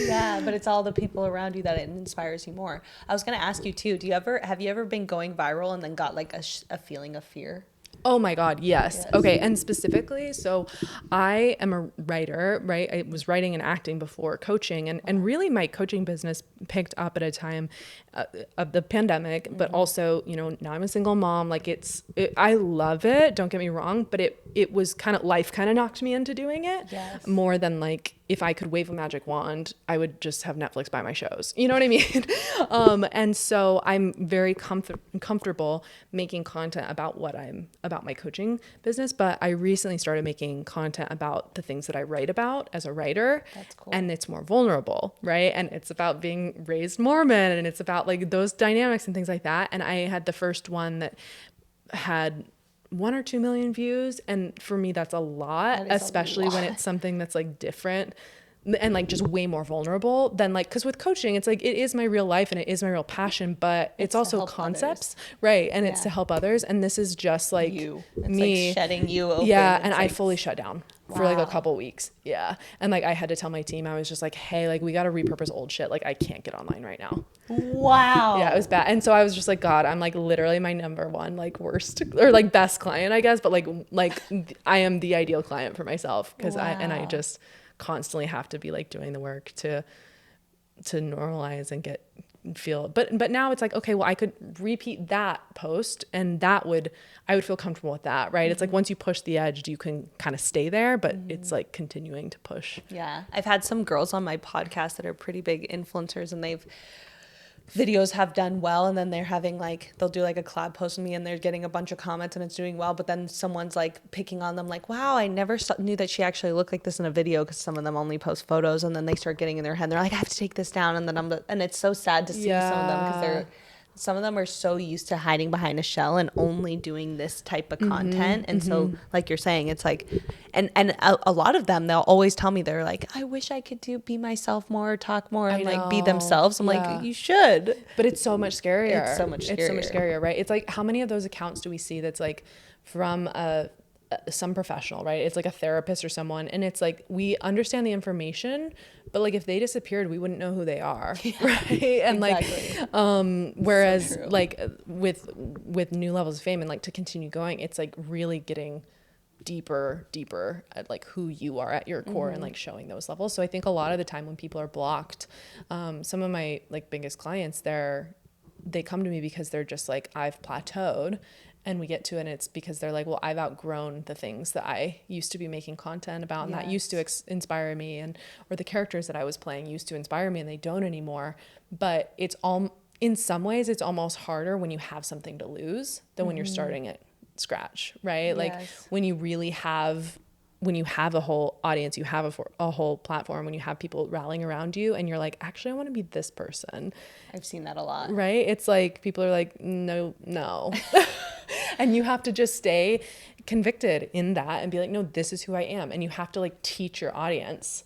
Yeah, but it's all the people around you that it inspires you more. I was going to ask you too, have you ever been going viral and then got like a feeling of fear? Oh my God, yes. Yes. Okay, and specifically, so I am a writer, right? I was writing and acting before coaching, and really my coaching business picked up at a time of the pandemic, but also, you know, now I'm a single mom. Like I love it, don't get me wrong, but it was kind of, life kind of knocked me into doing it. Yes. More than like, if I could wave a magic wand, I would just have Netflix buy my shows. You know what I mean? And so I'm very comfortable making content about about my coaching business. But I recently started making content about the things that I write about as a writer. That's cool. And it's more vulnerable, right? And it's about being raised Mormon, and it's about like those dynamics and things like that. And I had the first one that had 1 or 2 million views, and for me that's a lot, especially when it's something that's like different and like just way more vulnerable than like, because with coaching it's like, it is my real life and it is my real passion, but it's also concepts, right? And it's to help others, and this is just like me, like shedding you open. yeah. And it's I like, fully shut down for like a couple weeks. Yeah. And like I had to tell my team, I was just like, hey, like we got to repurpose old shit. Like I can't get online right now. wow. Yeah, it was bad. And so I was just like, God, I'm like literally my number one, like worst or like best client, I guess. But like I am the ideal client for myself, because I just constantly have to be like doing the work to normalize and feel. But now it's like, okay, well I could repeat that post and I would feel comfortable with that, right? It's like once you push the edge, you can kind of stay there, but it's like continuing to push. Yeah. I've had some girls on my podcast that are pretty big influencers, and videos have done well, and then they're having like, they'll do like a collab post with me and they're getting a bunch of comments and it's doing well, but then someone's like picking on them like, wow, I never knew that she actually looked like this in a video, because some of them only post photos, and then they start getting in their head, they're like, I have to take this down, and then and it's so sad to see some of them, because some of them are so used to hiding behind a shell and only doing this type of content. And so like you're saying, it's like, and a lot of them, they'll always tell me, they're like, I wish I could be myself more, talk more, and like be themselves. I'm like, you should. But it's so much scarier. It's so much scarier, right? It's like, how many of those accounts do we see that's like from some professional, right? It's like a therapist or someone, and it's like, we understand the information, but like if they disappeared, we wouldn't know who they are, right? And exactly. Like whereas so like with new levels of fame and like to continue going, it's like really getting deeper at like who you are at your core and like showing those levels. So I think a lot of the time when people are blocked, some of my like biggest clients, they come to me because they're just like, I've plateaued. And we get to it, and it's because they're like, well, I've outgrown the things that I used to be making content about, and that used to inspire me, or the characters that I was playing used to inspire me, and they don't anymore. But it's in some ways, it's almost harder when you have something to lose than when you're starting at scratch, right? Yes. Like when you really have a whole audience, you have a whole platform, when you have people rallying around you, and you're like, actually, I want to be this person. I've seen that a lot. Right? It's like people are like, no. And you have to just stay convicted in that and be like, no, this is who I am. And you have to like teach your audience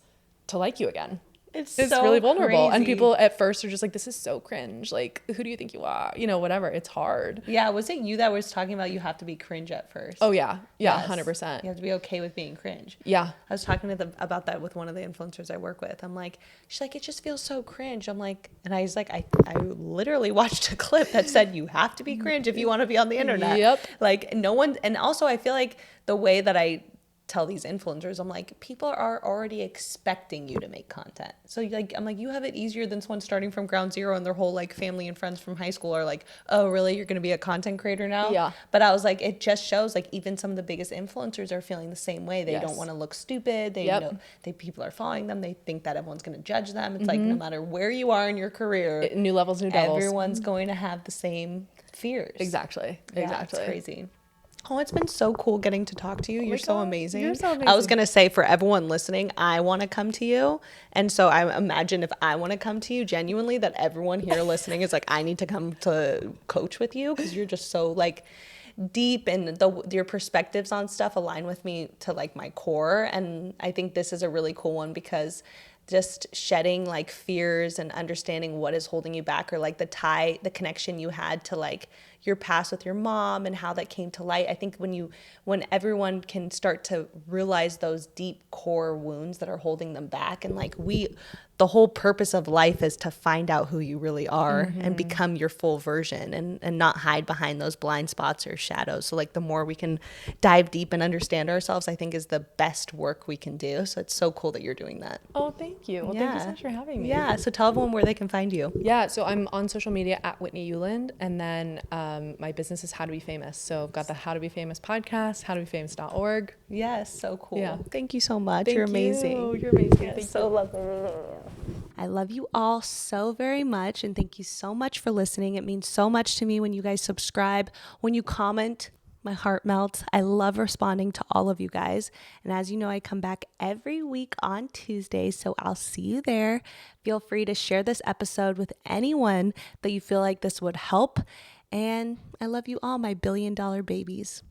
to like you again. It's so really vulnerable. Crazy. And people at first are just like, this is so cringe. Like, who do you think you are? You know, whatever. It's hard. Yeah. Was it you that was talking about you have to be cringe at first? Oh, yeah. Yeah, yes. 100%. You have to be okay with being cringe. Yeah. I was talking about that with one of the influencers I work with. I'm like, she's like, it just feels so cringe. I'm like, and I was like, I literally watched a clip that said you have to be cringe if you want to be on the internet. Yep. Like no one, and also I feel like the way that I tell these influencers, I'm like, people are already expecting you to make content. So like, I'm like, you have it easier than someone starting from ground zero and their whole like family and friends from high school are like, oh really, you're going to be a content creator now? Yeah. But I was like, it just shows like even some of the biggest influencers are feeling the same way. They don't want to look stupid. They know people are following them. They think that everyone's going to judge them. It's like no matter where you are in your career, new levels, new devils. Everyone's going to have the same fears. Exactly. Yeah, it's crazy. Oh, it's been so cool getting to talk to you. You're so amazing. You're so amazing. I was going to say, for everyone listening, I want to come to you. And so I imagine if I want to come to you genuinely, that everyone here listening is like, I need to come to coach with you, because you're just so like deep, and your perspectives on stuff align with me to like my core. And I think this is a really cool one, because just shedding like fears and understanding what is holding you back, or like the connection you had to like your past with your mom and how that came to light. I think when everyone can start to realize those deep core wounds that are holding them back, and like the whole purpose of life is to find out who you really are and become your full version, and not hide behind those blind spots or shadows. So like the more we can dive deep and understand ourselves, I think is the best work we can do. So it's so cool that you're doing that. Oh, thank you. Well, thank you so much for having me. Yeah. So tell everyone where they can find you. Yeah, so I'm on social media at Whitney Uland, and then my business is How to Be Famous. So I've got the How to Be Famous podcast, howtobefamous.org. Yes, so cool. Yeah. Thank you so much. Thank You're amazing. You're amazing. Yes, Thank so you. lovely. I love you all so very much, and thank you so much for listening. It means so much to me when you guys subscribe, when you comment. My heart melts. I love responding to all of you guys. And as you know, I come back every week on Tuesday, so I'll see you there. Feel free to share this episode with anyone that you feel like this would help. And I love you all, my $1 billion babies.